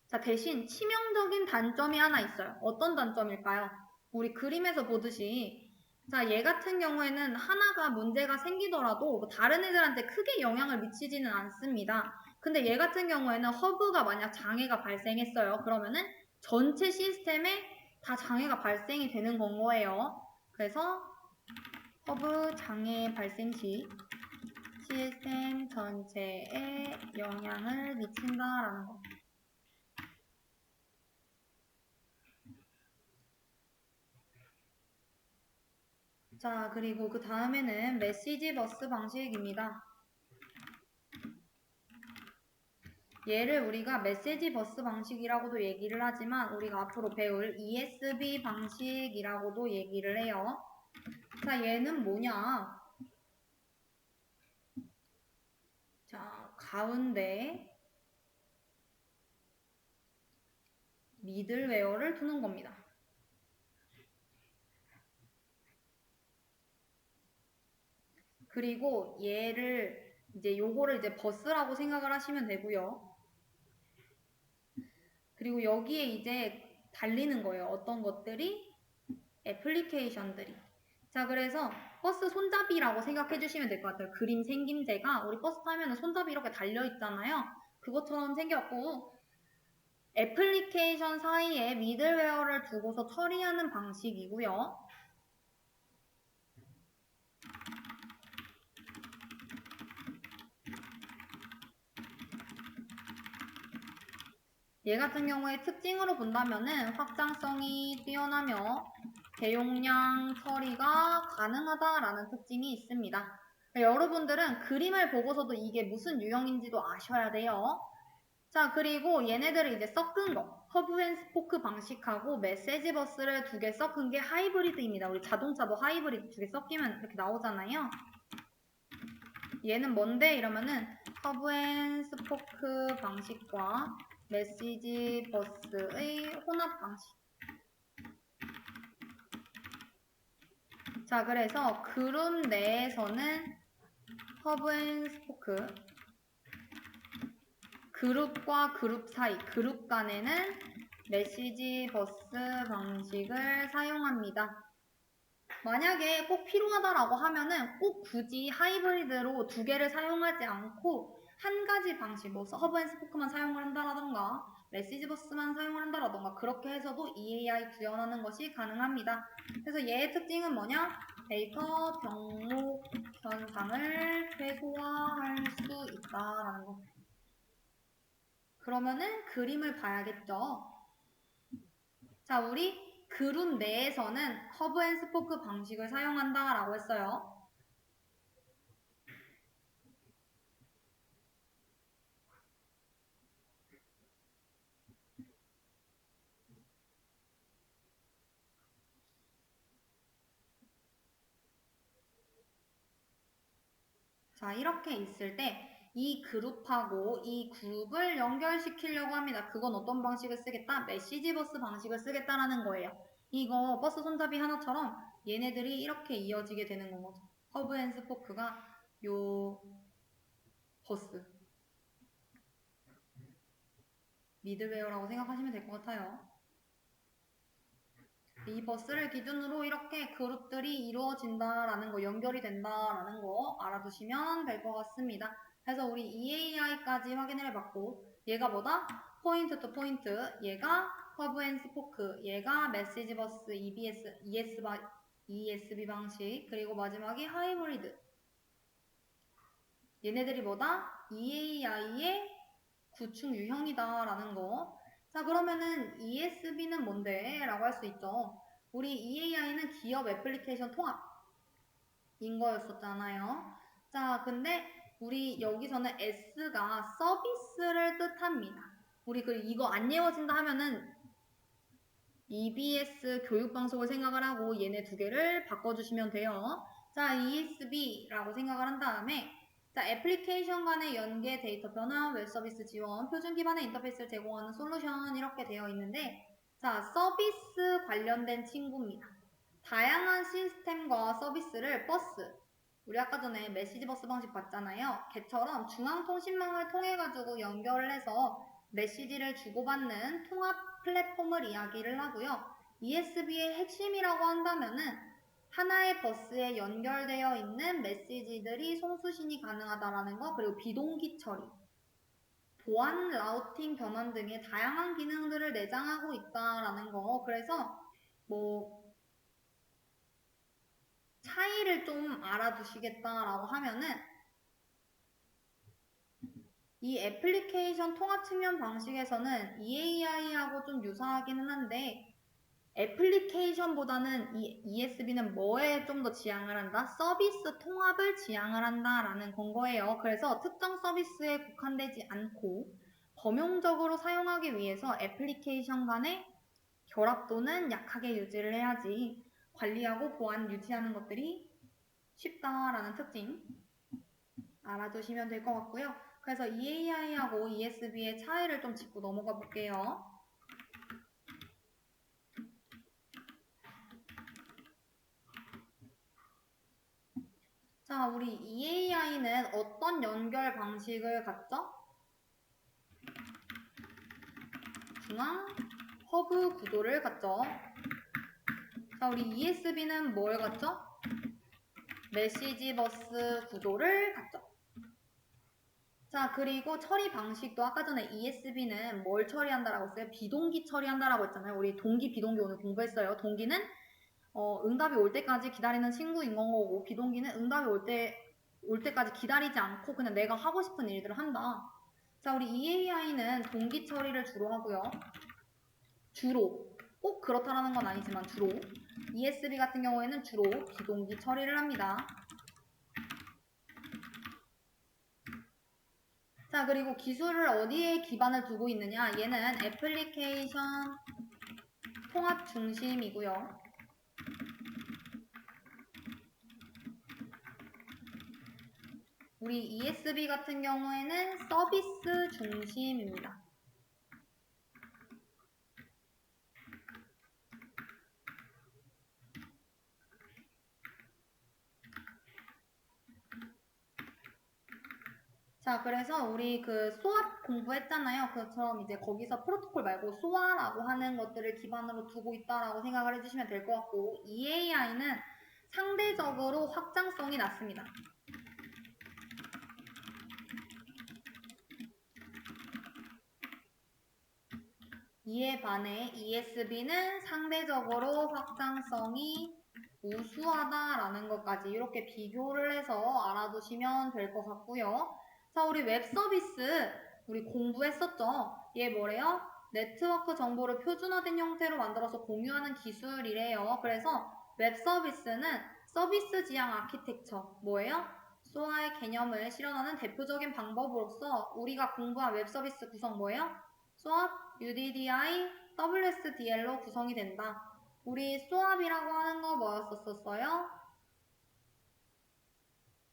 자, 대신 치명적인 단점이 하나 있어요. 어떤 단점일까요? 우리 그림에서 보듯이 자, 얘 같은 경우에는 하나가 문제가 생기더라도 다른 애들한테 크게 영향을 미치지는 않습니다. 근데 얘 같은 경우에는 허브가 만약 장애가 발생했어요. 그러면은 전체 시스템에 다 장애가 발생이 되는 건 거예요. 그래서 허브 장애 발생 시 시스템 전체에 영향을 미친다라는 거. 자, 그리고 그 다음에는 메시지 버스 방식입니다. 얘를 우리가 메시지 버스 방식이라고도 얘기를 하지만 우리가 앞으로 배울 ESB 방식이라고도 얘기를 해요. 자, 얘는 뭐냐? 자, 가운데 미들웨어를 두는 겁니다. 그리고 얘를 요거를 이제 버스라고 생각을 하시면 되고요. 그리고 여기에 이제 달리는 거예요. 어떤 것들이? 애플리케이션들이. 자, 그래서 버스 손잡이라고 생각해 주시면 될 것 같아요. 그림 생김새가 우리 버스 타면은 손잡이 이렇게 달려 있잖아요. 그것처럼 생겼고 애플리케이션 사이에 미들웨어를 두고서 처리하는 방식이고요. 얘 같은 경우에 특징으로 본다면은 확장성이 뛰어나며 대용량 처리가 가능하다라는 특징이 있습니다. 여러분들은 그림을 보고서도 이게 무슨 유형인지도 아셔야 돼요. 자, 그리고 얘네들을 이제 섞은 거. 허브 앤 스포크 방식하고 메시지 버스를 두 개 섞은 게 하이브리드입니다. 우리 자동차도 하이브리드 두 개 섞이면 이렇게 나오잖아요. 얘는 뭔데? 이러면은 허브 앤 스포크 방식과 메시지 버스의 혼합 방식. 자, 그래서 그룹 내에서는 허브 앤 스포크, 그룹과 그룹 사이, 그룹 간에는 메시지 버스 방식을 사용합니다. 만약에 꼭 필요하다라고 하면은 꼭 굳이 하이브리드로 두 개를 사용하지 않고 한 가지 방식, 뭐 허브 앤 스포크만 사용을 한다라던가 메시지 버스만 사용을 한다라던가 그렇게 해서도 EAI 구현하는 것이 가능합니다. 그래서 얘의 특징은 뭐냐? 데이터 병목 현상을 최소화할 수 있다라는 거. 그러면은 그림을 봐야겠죠. 자, 우리 그룹 내에서는 허브 앤 스포크 방식을 사용한다 라고 했어요. 자, 이렇게 있을 때 이 그룹하고 이 그룹을 연결시키려고 합니다. 그건 어떤 방식을 쓰겠다? 메시지 버스 방식을 쓰겠다라는 거예요. 이거 버스 손잡이 하나처럼 얘네들이 이렇게 이어지게 되는 거죠. 허브 앤 스포크가 요 버스 미들웨어라고 생각하시면 될 것 같아요. 이 버스를 기준으로 이렇게 그룹들이 이루어진다라는 거, 연결이 된다라는 거 알아두시면 될 것 같습니다. 그래서 우리 EAI까지 확인을 해봤고, 얘가 뭐다? 포인트 투 포인트, 얘가 허브 앤 스포크, 얘가 메시지 버스 ESB 방식, 그리고 마지막이 하이브리드. 얘네들이 뭐다? EAI의 구축 유형이다라는 거. 자, 그러면은 ESB는 뭔데? 라고 할 수 있죠. 우리 EAI는 기업 애플리케이션 통합인 거였었잖아요. 자, 근데 우리 여기서는 S가 서비스를 뜻합니다. 우리 이거 안 외워진다 하면은 EBS 교육방송을 생각을 하고 얘네 두 개를 바꿔주시면 돼요. 자, ESB라고 생각을 한 다음에 자, 애플리케이션 간의 연계, 데이터 변환, 웹 서비스 지원, 표준 기반의 인터페이스를 제공하는 솔루션 이렇게 되어 있는데 자, 서비스 관련된 친구입니다. 다양한 시스템과 서비스를 버스, 우리 아까 전에 메시지 버스 방식 봤잖아요. 걔처럼 중앙통신망을 통해 가지고 연결을 해서 메시지를 주고받는 통합 플랫폼을 이야기를 하고요. ESB의 핵심이라고 한다면은 하나의 버스에 연결되어 있는 메시지들이 송수신이 가능하다라는 거, 그리고 비동기 처리, 보안, 라우팅, 변환 등의 다양한 기능들을 내장하고 있다라는 거. 그래서 뭐 차이를 좀 알아두시겠다라고 하면은 이 애플리케이션 통합 측면 방식에서는 EAI하고 좀 유사하기는 한데 애플리케이션보다는 이 ESB는 뭐에 좀 더 지향을 한다? 서비스 통합을 지향을 한다라는 건 거예요. 그래서 특정 서비스에 국한되지 않고 범용적으로 사용하기 위해서 애플리케이션 간의 결합도는 약하게 유지를 해야지 관리하고 보안 유지하는 것들이 쉽다라는 특징 알아두시면 될 것 같고요. 그래서 EAI하고 ESB의 차이를 좀 짚고 넘어가 볼게요. 자, 우리 EAI는 어떤 연결 방식을 갖죠? 중앙 허브 구도를 갖죠. 자, 우리 ESB는 뭘 갖죠? 메시지 버스 구도를 갖죠. 자, 그리고 처리 방식도 아까 전에 ESB는 뭘 처리한다라고 했어요? 비동기 처리한다라고 했잖아요. 우리 동기, 비동기 오늘 공부했어요. 동기는 응답이 올 때까지 기다리는 친구인 거고, 비동기는 응답이 올 때까지 기다리지 않고 그냥 내가 하고 싶은 일들을 한다. 자, 우리 EAI는 동기 처리를 주로 하고요. 주로, 꼭 그렇다라는 건 아니지만 주로, ESB 같은 경우에는 주로 비동기 처리를 합니다. 자, 그리고 기술을 어디에 기반을 두고 있느냐? 얘는 애플리케이션 통합 중심이고요. 우리 ESB 같은 경우에는 서비스 중심입니다. 자, 그래서 우리 그 SOA 공부했잖아요. 그처럼 이제 거기서 프로토콜 말고 SOA라고 하는 것들을 기반으로 두고 있다라고 생각을 해주시면 될 것 같고, EAI는 상대적으로 확장성이 낮습니다. 이에 반해 ESB는 상대적으로 확장성이 우수하다라는 것까지 이렇게 비교를 해서 알아두시면 될 것 같고요. 자, 우리 웹 서비스 우리 공부했었죠? 얘 뭐래요? 네트워크 정보를 표준화된 형태로 만들어서 공유하는 기술이래요. 그래서 웹 서비스는 서비스 지향 아키텍처 뭐예요? SOA의 개념을 실현하는 대표적인 방법으로서 우리가 공부한 웹 서비스 구성 뭐예요? SOAP, UDDI, WSDL로 구성이 된다. 우리 SOAP이라고 하는 거 뭐였었어요?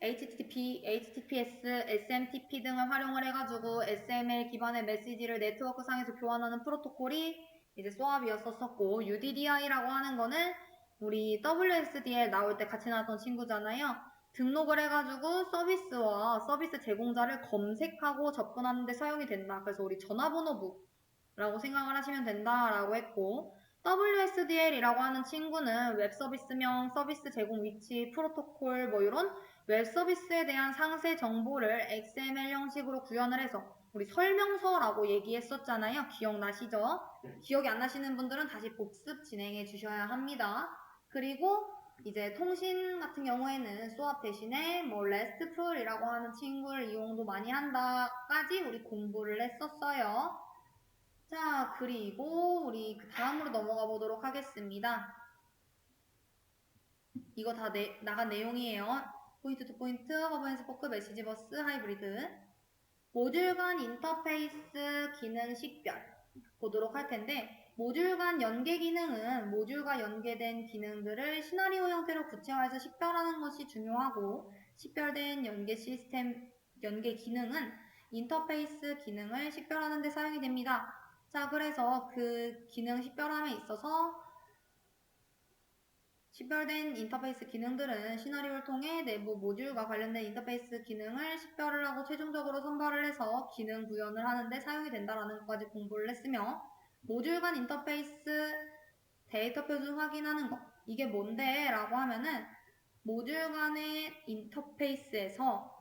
HTTP, HTTPS, SMTP 등을 활용을 해가지고 XML 기반의 메시지를 네트워크 상에서 교환하는 프로토콜이 이제 SOAP이었었고, UDDI라고 하는 거는 우리 WSDL 나올 때 같이 나왔던 친구잖아요. 등록을 해가지고 서비스와 서비스 제공자를 검색하고 접근하는 데 사용이 된다. 그래서 우리 전화번호부라고 생각을 하시면 된다라고 했고, WSDL이라고 하는 친구는 웹 서비스명, 서비스 제공 위치, 프로토콜 뭐 이런 웹 서비스에 대한 상세 정보를 XML 형식으로 구현을 해서 우리 설명서라고 얘기했었잖아요. 기억나시죠? 기억이 안 나시는 분들은 다시 복습 진행해 주셔야 합니다. 그리고 이제 통신 같은 경우에는 SOAP 대신에 뭐 RESTful이라고 하는 친구를 이용도 많이 한다까지 우리 공부를 했었어요. 자, 그리고 우리 그 다음으로 넘어가 보도록 하겠습니다. 이거 다 나간 내용이에요. 포인트 투 포인트, 허브 앤 스포크, 메시지 버스, 하이브리드. 모듈 간 인터페이스 기능 식별 보도록 할 텐데, 모듈 간 연계 기능은 모듈과 연계된 기능들을 시나리오 형태로 구체화해서 식별하는 것이 중요하고, 식별된 연계 시스템, 연계 기능은 인터페이스 기능을 식별하는 데 사용이 됩니다. 자, 그래서 그 기능 식별함에 있어서 식별된 인터페이스 기능들은 시나리오를 통해 내부 모듈과 관련된 인터페이스 기능을 식별을 하고 최종적으로 선발을 해서 기능 구현을 하는데 사용이 된다는 것까지 공부를 했으며, 모듈 간 인터페이스 데이터 표준 확인하는 것, 이게 뭔데? 라고 하면은 모듈 간의 인터페이스에서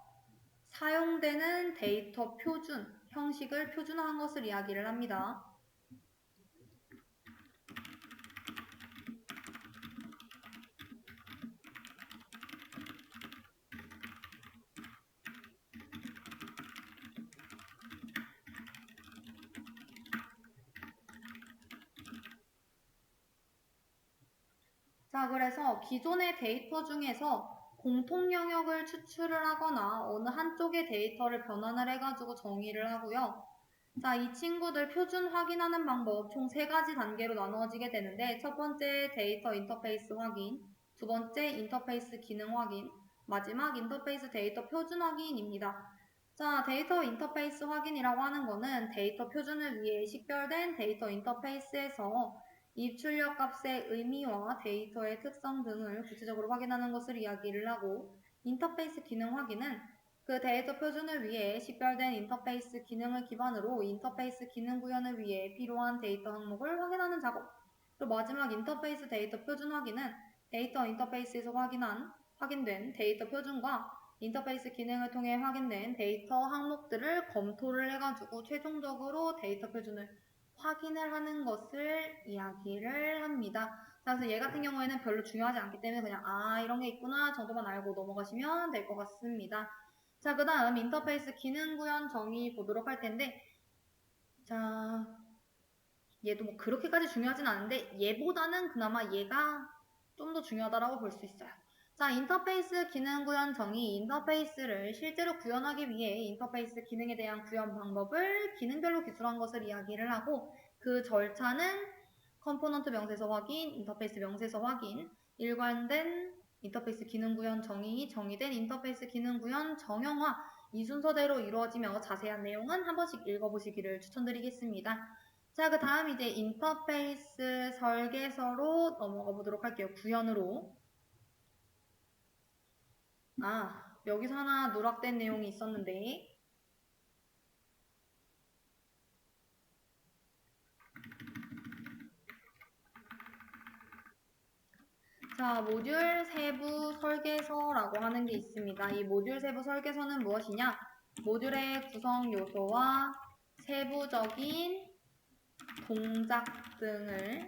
사용되는 데이터 표준, 형식을 표준화한 것을 이야기를 합니다. 자, 그래서 기존의 데이터 중에서 공통 영역을 추출을 하거나 어느 한쪽의 데이터를 변환을 해가지고 정의를 하고요. 자, 이 친구들 표준 확인하는 방법 총 3가지 단계로 나누어지게 되는데, 첫 번째 데이터 인터페이스 확인, 두 번째 인터페이스 기능 확인, 마지막 인터페이스 데이터 표준 확인입니다. 자, 데이터 인터페이스 확인이라고 하는 거는 데이터 표준을 위해 식별된 데이터 인터페이스에서 입출력 값의 의미와 데이터의 특성 등을 구체적으로 확인하는 것을 이야기를 하고, 인터페이스 기능 확인은 그 데이터 표준을 위해 식별된 인터페이스 기능을 기반으로 인터페이스 기능 구현을 위해 필요한 데이터 항목을 확인하는 작업. 그리고 마지막 인터페이스 데이터 표준 확인은 데이터 인터페이스에서 확인된 데이터 표준과 인터페이스 기능을 통해 확인된 데이터 항목들을 검토를 해가지고 최종적으로 데이터 표준을 확인을 하는 것을 이야기를 합니다. 그래서 얘 같은 경우에는 별로 중요하지 않기 때문에 그냥 이런 게 있구나 정도만 알고 넘어가시면 될 것 같습니다. 자, 그 다음 인터페이스 기능 구현 정의 보도록 할 텐데, 자, 얘도 뭐 그렇게까지 중요하진 않은데 얘보다는 그나마 얘가 좀 더 중요하다라고 볼 수 있어요. 자, 인터페이스 기능 구현 정의, 인터페이스를 실제로 구현하기 위해 인터페이스 기능에 대한 구현 방법을 기능별로 기술한 것을 이야기를 하고, 그 절차는 컴포넌트 명세서 확인, 인터페이스 명세서 확인, 일관된 인터페이스 기능 구현 정의, 정의된 인터페이스 기능 구현 정형화, 이 순서대로 이루어지며 자세한 내용은 한 번씩 읽어보시기를 추천드리겠습니다. 자, 그 다음 이제 인터페이스 설계서로 넘어가 보도록 할게요. 구현으로. 여기서 하나 누락된 내용이 있었는데, 자, 모듈 세부 설계서라고 하는 게 있습니다. 이 모듈 세부 설계서는 무엇이냐? 모듈의 구성 요소와 세부적인 동작 등을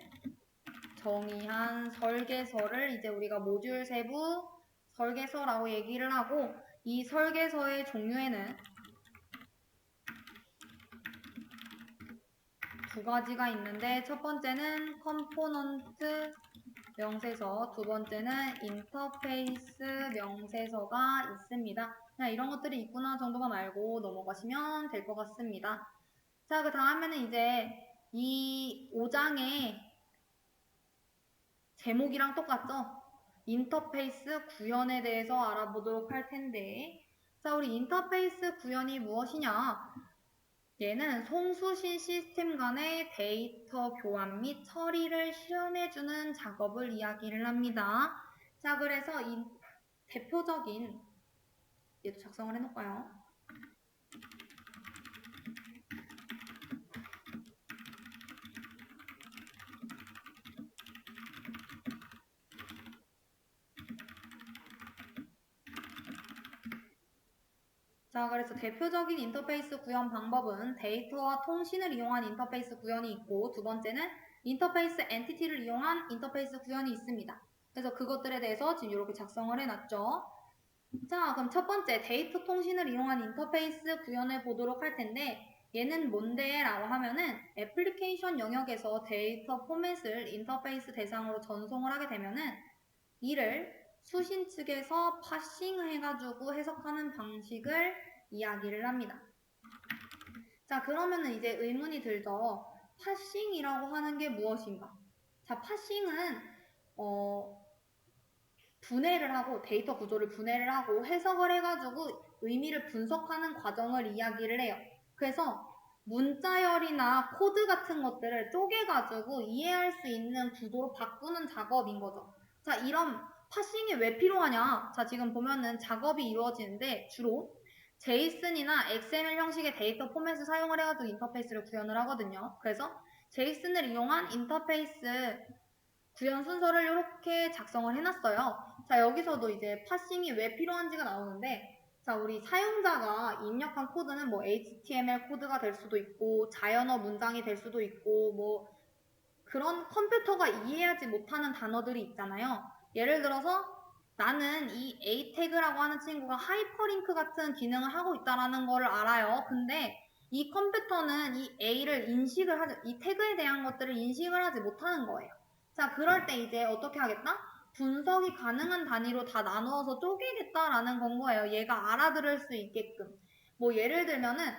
정의한 설계서를 이제 우리가 모듈 세부 설계서라고 얘기를 하고, 이 설계서의 종류에는 두 가지가 있는데, 첫 번째는 컴포넌트 명세서, 두 번째는 인터페이스 명세서가 있습니다. 그냥 이런 것들이 있구나 정도만 알고 넘어가시면 될 것 같습니다. 자, 그 다음에는 이제 이 5장의 제목이랑 똑같죠? 인터페이스 구현에 대해서 알아보도록 할 텐데, 자, 우리 인터페이스 구현이 무엇이냐? 얘는 송수신 시스템 간의 데이터 교환 및 처리를 실현해주는 작업을 이야기를 합니다. 자, 그래서 이 대표적인, 얘도 작성을 해놓을까요? 자, 그래서 대표적인 인터페이스 구현 방법은 데이터와 통신을 이용한 인터페이스 구현이 있고, 두 번째는 인터페이스 엔티티를 이용한 인터페이스 구현이 있습니다. 그래서 그것들에 대해서 지금 이렇게 작성을 해놨죠. 자, 그럼 첫 번째 데이터 통신을 이용한 인터페이스 구현을 보도록 할 텐데, 얘는 뭔데? 라고 하면은 애플리케이션 영역에서 데이터 포맷을 인터페이스 대상으로 전송을 하게 되면은 이를 수신 측에서 파싱 해가지고 해석하는 방식을 이야기를 합니다. 자, 그러면은 이제 의문이 들죠. 파싱이라고 하는 게 무엇인가? 자, 파싱은 분해를 하고 데이터 구조를 분해를 하고 해석을 해가지고 의미를 분석하는 과정을 이야기를 해요. 그래서 문자열이나 코드 같은 것들을 쪼개가지고 이해할 수 있는 구조로 바꾸는 작업인 거죠. 자, 이런 파싱이 왜 필요하냐? 자, 지금 보면은 작업이 이루어지는데 주로 JSON이나 XML 형식의 데이터 포맷을 사용을 해가지고 인터페이스를 구현을 하거든요. 그래서 JSON을 이용한 인터페이스 구현 순서를 이렇게 작성을 해놨어요. 자, 여기서도 이제 파싱이 왜 필요한지가 나오는데, 자, 우리 사용자가 입력한 코드는 뭐 HTML 코드가 될 수도 있고, 자연어 문장이 될 수도 있고, 뭐 그런 컴퓨터가 이해하지 못하는 단어들이 있잖아요. 예를 들어서 나는 이 A 태그라고 하는 친구가 하이퍼링크 같은 기능을 하고 있다는 걸 알아요. 근데 이 컴퓨터는 이 A를 이 태그에 대한 것들을 인식을 하지 못하는 거예요. 자, 그럴 때 이제 어떻게 하겠다? 분석이 가능한 단위로 다 나누어서 쪼개겠다라는 건 거예요. 얘가 알아들을 수 있게끔. 뭐 예를 들면은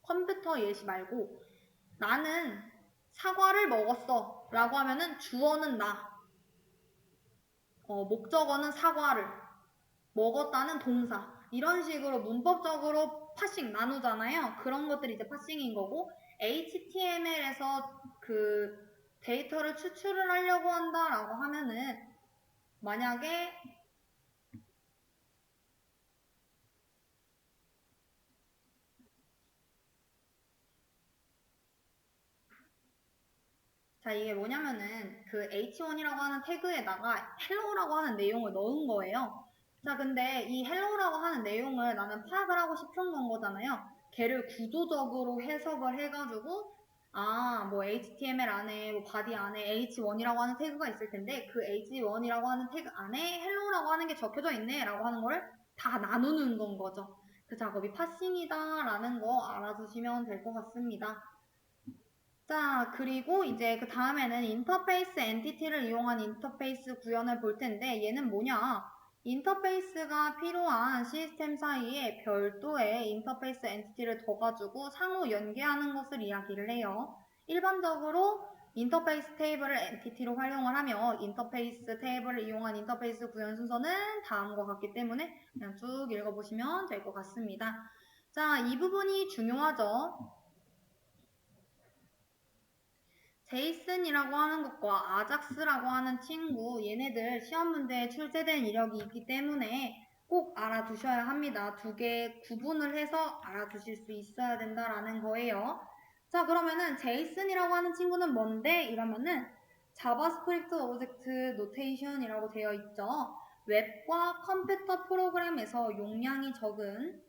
컴퓨터 예시 말고 나는 사과를 먹었어 라고 하면은 주어는 나, 목적어는 사과를, 먹었다는 동사, 이런 식으로 문법적으로 파싱 나누잖아요. 그런 것들이 이제 파싱인 거고, HTML에서 그 데이터를 추출을 하려고 한다라고 하면은 만약에 자, 이게 뭐냐면은 그 h1이라고 하는 태그에다가 hello라고 하는 내용을 넣은 거예요. 자, 근데 이 hello라고 하는 내용을 나는 파악을 하고 싶은 건 거잖아요. 걔를 구조적으로 해석을 해가지고 뭐 HTML 안에 뭐 body 안에 h1이라고 하는 태그가 있을 텐데 그 h1이라고 하는 태그 안에 hello라고 하는 게 적혀져 있네 라고 하는 거를 다 나누는 건 거죠. 그 작업이 파싱이다 라는 거 알아두시면 될 것 같습니다. 자, 그리고 이제 그 다음에는 인터페이스 엔티티를 이용한 인터페이스 구현을 볼 텐데 얘는 뭐냐? 인터페이스가 필요한 시스템 사이에 별도의 인터페이스 엔티티를 둬가지고 상호 연계하는 것을 이야기를 해요. 일반적으로 인터페이스 테이블을 엔티티로 활용을 하며 인터페이스 테이블을 이용한 인터페이스 구현 순서는 다음과 같기 때문에 그냥 쭉 읽어보시면 될 것 같습니다. 자, 이 부분이 중요하죠. 제이슨이라고 하는 것과 아작스라고 하는 친구, 얘네들 시험 문제에 출제된 이력이 있기 때문에 꼭 알아두셔야 합니다. 두 개 구분을 해서 알아두실 수 있어야 된다라는 거예요. 자, 그러면은 제이슨이라고 하는 친구는 뭔데? 이러면은 자바스크립트 오브젝트 노테이션이라고 되어 있죠. 웹과 컴퓨터 프로그램에서 용량이 적은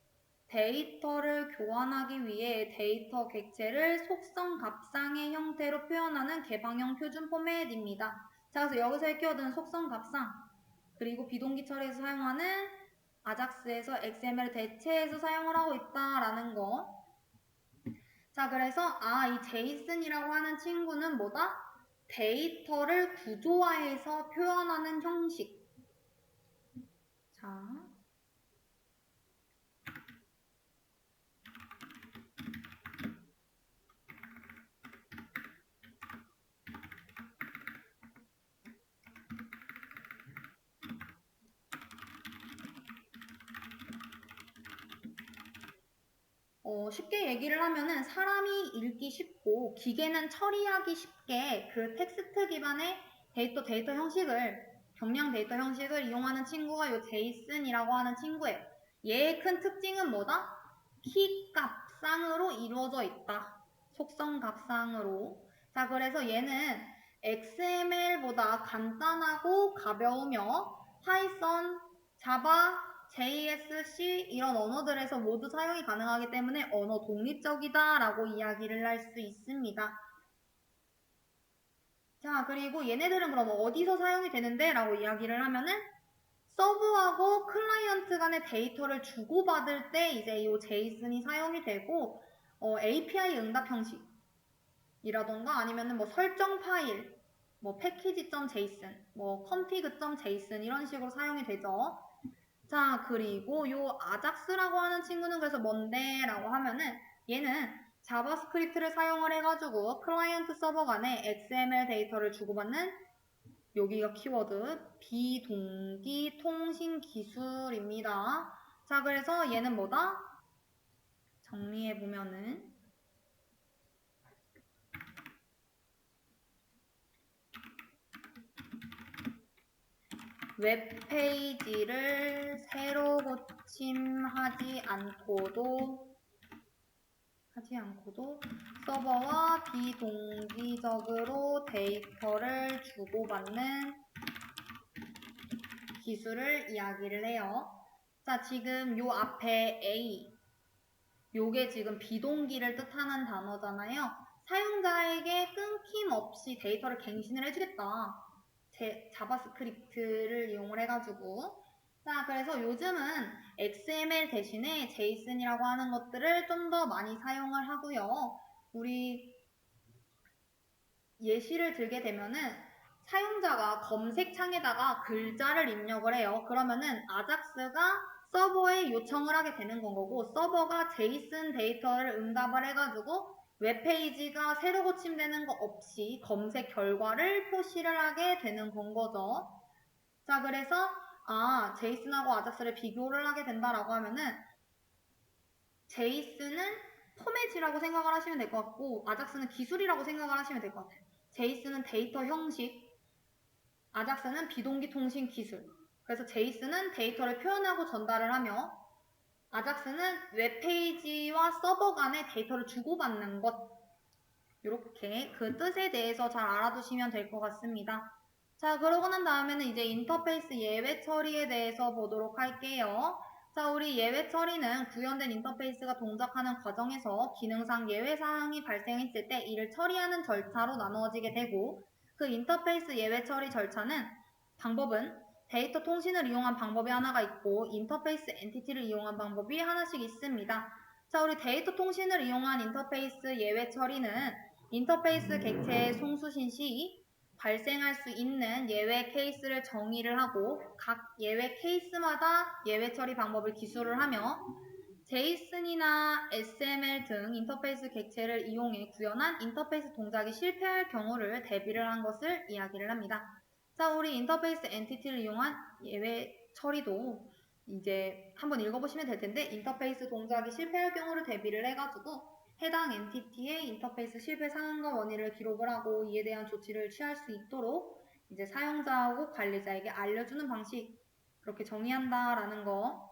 데이터를 교환하기 위해 데이터 객체를 속성 값상의 형태로 표현하는 개방형 표준 포맷입니다. 자, 그래서 여기서 키워드는 속성 값상, 그리고 비동기 처리에서 사용하는 아작스에서 XML 대체해서 사용을 하고 있다라는 거. 자, 그래서 이 제이슨이라고 하는 친구는 뭐다? 데이터를 구조화해서 표현하는 형식. 자, 쉽게 얘기를 하면은 사람이 읽기 쉽고 기계는 처리하기 쉽게 그 텍스트 기반의 데이터 형식을, 경량 데이터 형식을 이용하는 친구가 요 제이슨이라고 하는 친구예요. 얘의 큰 특징은 뭐다? 키 값상으로 이루어져 있다. 속성 값상으로. 자, 그래서 얘는 XML보다 간단하고 가벼우며 파이썬, 자바, JS, C 이런 언어들에서 모두 사용이 가능하기 때문에 언어 독립적이다라고 이야기를 할 수 있습니다. 자, 그리고 얘네들은 그럼 어디서 사용이 되는데? 라고 이야기를 하면은 서브하고 클라이언트 간의 데이터를 주고받을 때 이제 이 제이슨이 사용이 되고 API 응답 형식이라던가 아니면은 뭐 설정 파일, 뭐 패키지.json, 뭐 config.json 이런 식으로 사용이 되죠. 자, 그리고 요 아작스라고 하는 친구는 그래서 뭔데? 라고 하면은 얘는 자바스크립트를 사용을 해가지고 클라이언트 서버 간에 XML 데이터를 주고받는, 여기가 키워드 비동기 통신 기술입니다. 자, 그래서 얘는 뭐다? 정리해보면은 웹페이지를 새로 고침하지 않고도 서버와 비동기적으로 데이터를 주고받는 기술을 이야기를 해요. 자, 지금 요 앞에 A, 요게 지금 비동기를 뜻하는 단어잖아요. 사용자에게 끊김없이 데이터를 갱신을 해주겠다. 자바스크립트를 이용을 해가지고. 자, 그래서 요즘은 XML 대신에 JSON이라고 하는 것들을 좀 더 많이 사용을 하고요. 우리 예시를 들게 되면은 사용자가 검색창에다가 글자를 입력을 해요. 그러면은 아작스가 서버에 요청을 하게 되는 건 거고, 서버가 JSON 데이터를 응답을 해가지고 웹페이지가 새로 고침되는 거 없이 검색 결과를 표시를 하게 되는 건 거죠. 자, 그래서 제이슨하고 아작스를 비교를 하게 된다라고 하면은 제이슨은 포맷이라고 생각을 하시면 될 것 같고 아작스는 기술이라고 생각을 하시면 될 것 같아요. 제이슨은 데이터 형식, 아작스는 비동기 통신 기술. 그래서 제이슨은 데이터를 표현하고 전달을 하며 아작스는 웹페이지와 서버 간의 데이터를 주고받는 것. 이렇게 그 뜻에 대해서 잘 알아두시면 될 것 같습니다. 자, 그러고 난 다음에는 이제 인터페이스 예외 처리에 대해서 보도록 할게요. 자, 우리 예외 처리는 구현된 인터페이스가 동작하는 과정에서 기능상 예외 사항이 발생했을 때 이를 처리하는 절차로 나누어지게 되고, 그 인터페이스 예외 처리 절차는 방법은 데이터 통신을 이용한 방법이 하나가 있고 인터페이스 엔티티를 이용한 방법이 하나씩 있습니다. 자, 우리 데이터 통신을 이용한 인터페이스 예외 처리는 인터페이스 객체의 송수신 시 발생할 수 있는 예외 케이스를 정의를 하고 각 예외 케이스마다 예외 처리 방법을 기술을 하며 제이슨이나 XML 등 인터페이스 객체를 이용해 구현한 인터페이스 동작이 실패할 경우를 대비를 한 것을 이야기를 합니다. 자, 우리 인터페이스 엔티티를 이용한 예외 처리도 이제 한번 읽어보시면 될 텐데 인터페이스 동작이 실패할 경우를 대비를 해가지고 해당 엔티티의 인터페이스 실패 상황과 원인을 기록을 하고 이에 대한 조치를 취할 수 있도록 이제 사용자하고 관리자에게 알려주는 방식 그렇게 정의한다라는 거.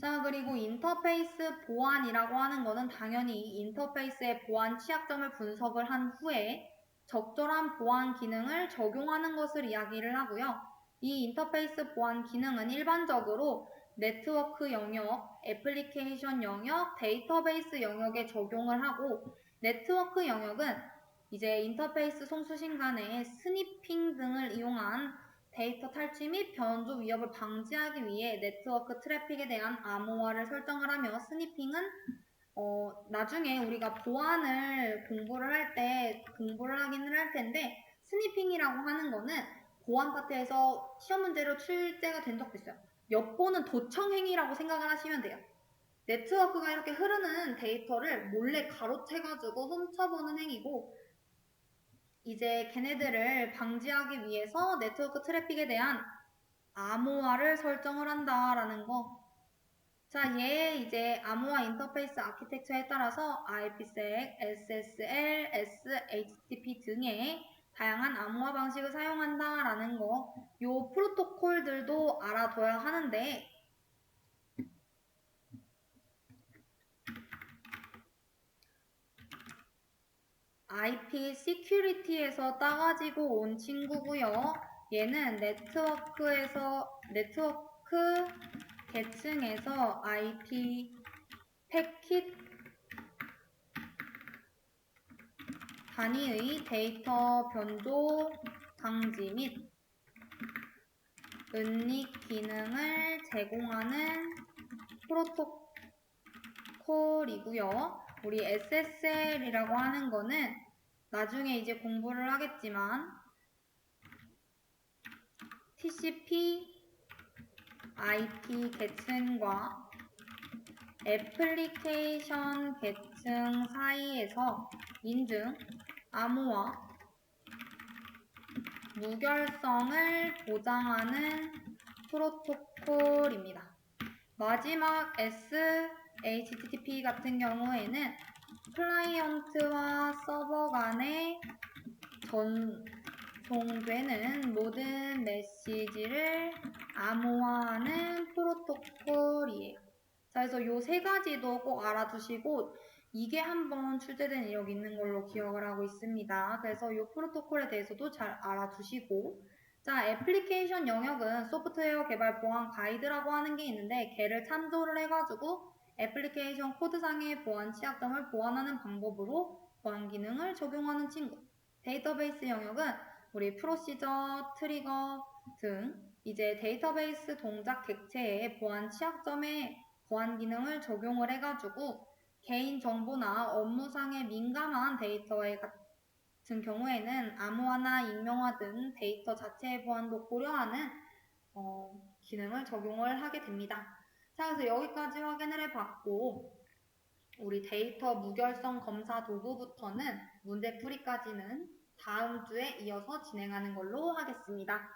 자, 그리고 인터페이스 보안이라고 하는 거는 당연히 인터페이스의 보안 취약점을 분석을 한 후에 적절한 보안 기능을 적용하는 것을 이야기를 하고요. 이 인터페이스 보안 기능은 일반적으로 네트워크 영역, 애플리케이션 영역, 데이터베이스 영역에 적용을 하고 네트워크 영역은 이제 인터페이스 송수신 간의 스니핑 등을 이용한 데이터 탈취 및 변조 위협을 방지하기 위해 네트워크 트래픽에 대한 암호화를 설정을 하며 스니핑은 나중에 우리가 보안을 공부를 하기는 할 텐데 스니핑이라고 하는 거는 보안 파트에서 시험 문제로 출제가 된 적도 있어요. 엿보는 도청행위라고 생각을 하시면 돼요. 네트워크가 이렇게 흐르는 데이터를 몰래 가로채가지고 훔쳐보는 행위고 이제 걔네들을 방지하기 위해서 네트워크 트래픽에 대한 암호화를 설정을 한다라는 거. 자, 얘의 이제 암호화 인터페이스 아키텍처에 따라서 IPsec, SSL, SHTTP 등의 다양한 암호화 방식을 사용한다라는 거. 요 프로토콜들도 알아둬야 하는데 IP 시큐리티에서 따가지고 온 친구고요. 얘는 네트워크 계층에서 IP 패킷 단위의 데이터 변조 방지 및 은닉 기능을 제공하는 프로토콜이고요. 우리 SSL이라고 하는 거는 나중에 이제 공부를 하겠지만 TCP IP 계층과 애플리케이션 계층 사이에서 인증, 암호화, 무결성을 보장하는 프로토콜입니다. 마지막 SHTTP 같은 경우에는 클라이언트와 서버 간에 전송되는 모든 메시지를 암호화하는 프로토콜이에요. 자, 그래서 요 세 가지도 꼭 알아두시고 이게 한번 출제된 이력이 있는 걸로 기억을 하고 있습니다. 그래서 이 프로토콜에 대해서도 잘 알아두시고 자, 애플리케이션 영역은 소프트웨어 개발 보안 가이드라고 하는 게 있는데 걔를 참조를 해가지고 애플리케이션 코드상의 보안 취약점을 보완하는 방법으로 보안 기능을 적용하는 친구. 데이터베이스 영역은 우리 프로시저, 트리거 등 이제 데이터베이스 동작 객체의 보안 취약점에 보안 기능을 적용을 해가지고 개인정보나 업무상의 민감한 데이터의 같은 경우에는 암호화나 익명화 등 데이터 자체의 보안도 고려하는 기능을 적용을 하게 됩니다. 자, 그래서 여기까지 확인을 해봤고 우리 데이터 무결성 검사 도구부터는 문제풀이까지는 다음 주에 이어서 진행하는 걸로 하겠습니다.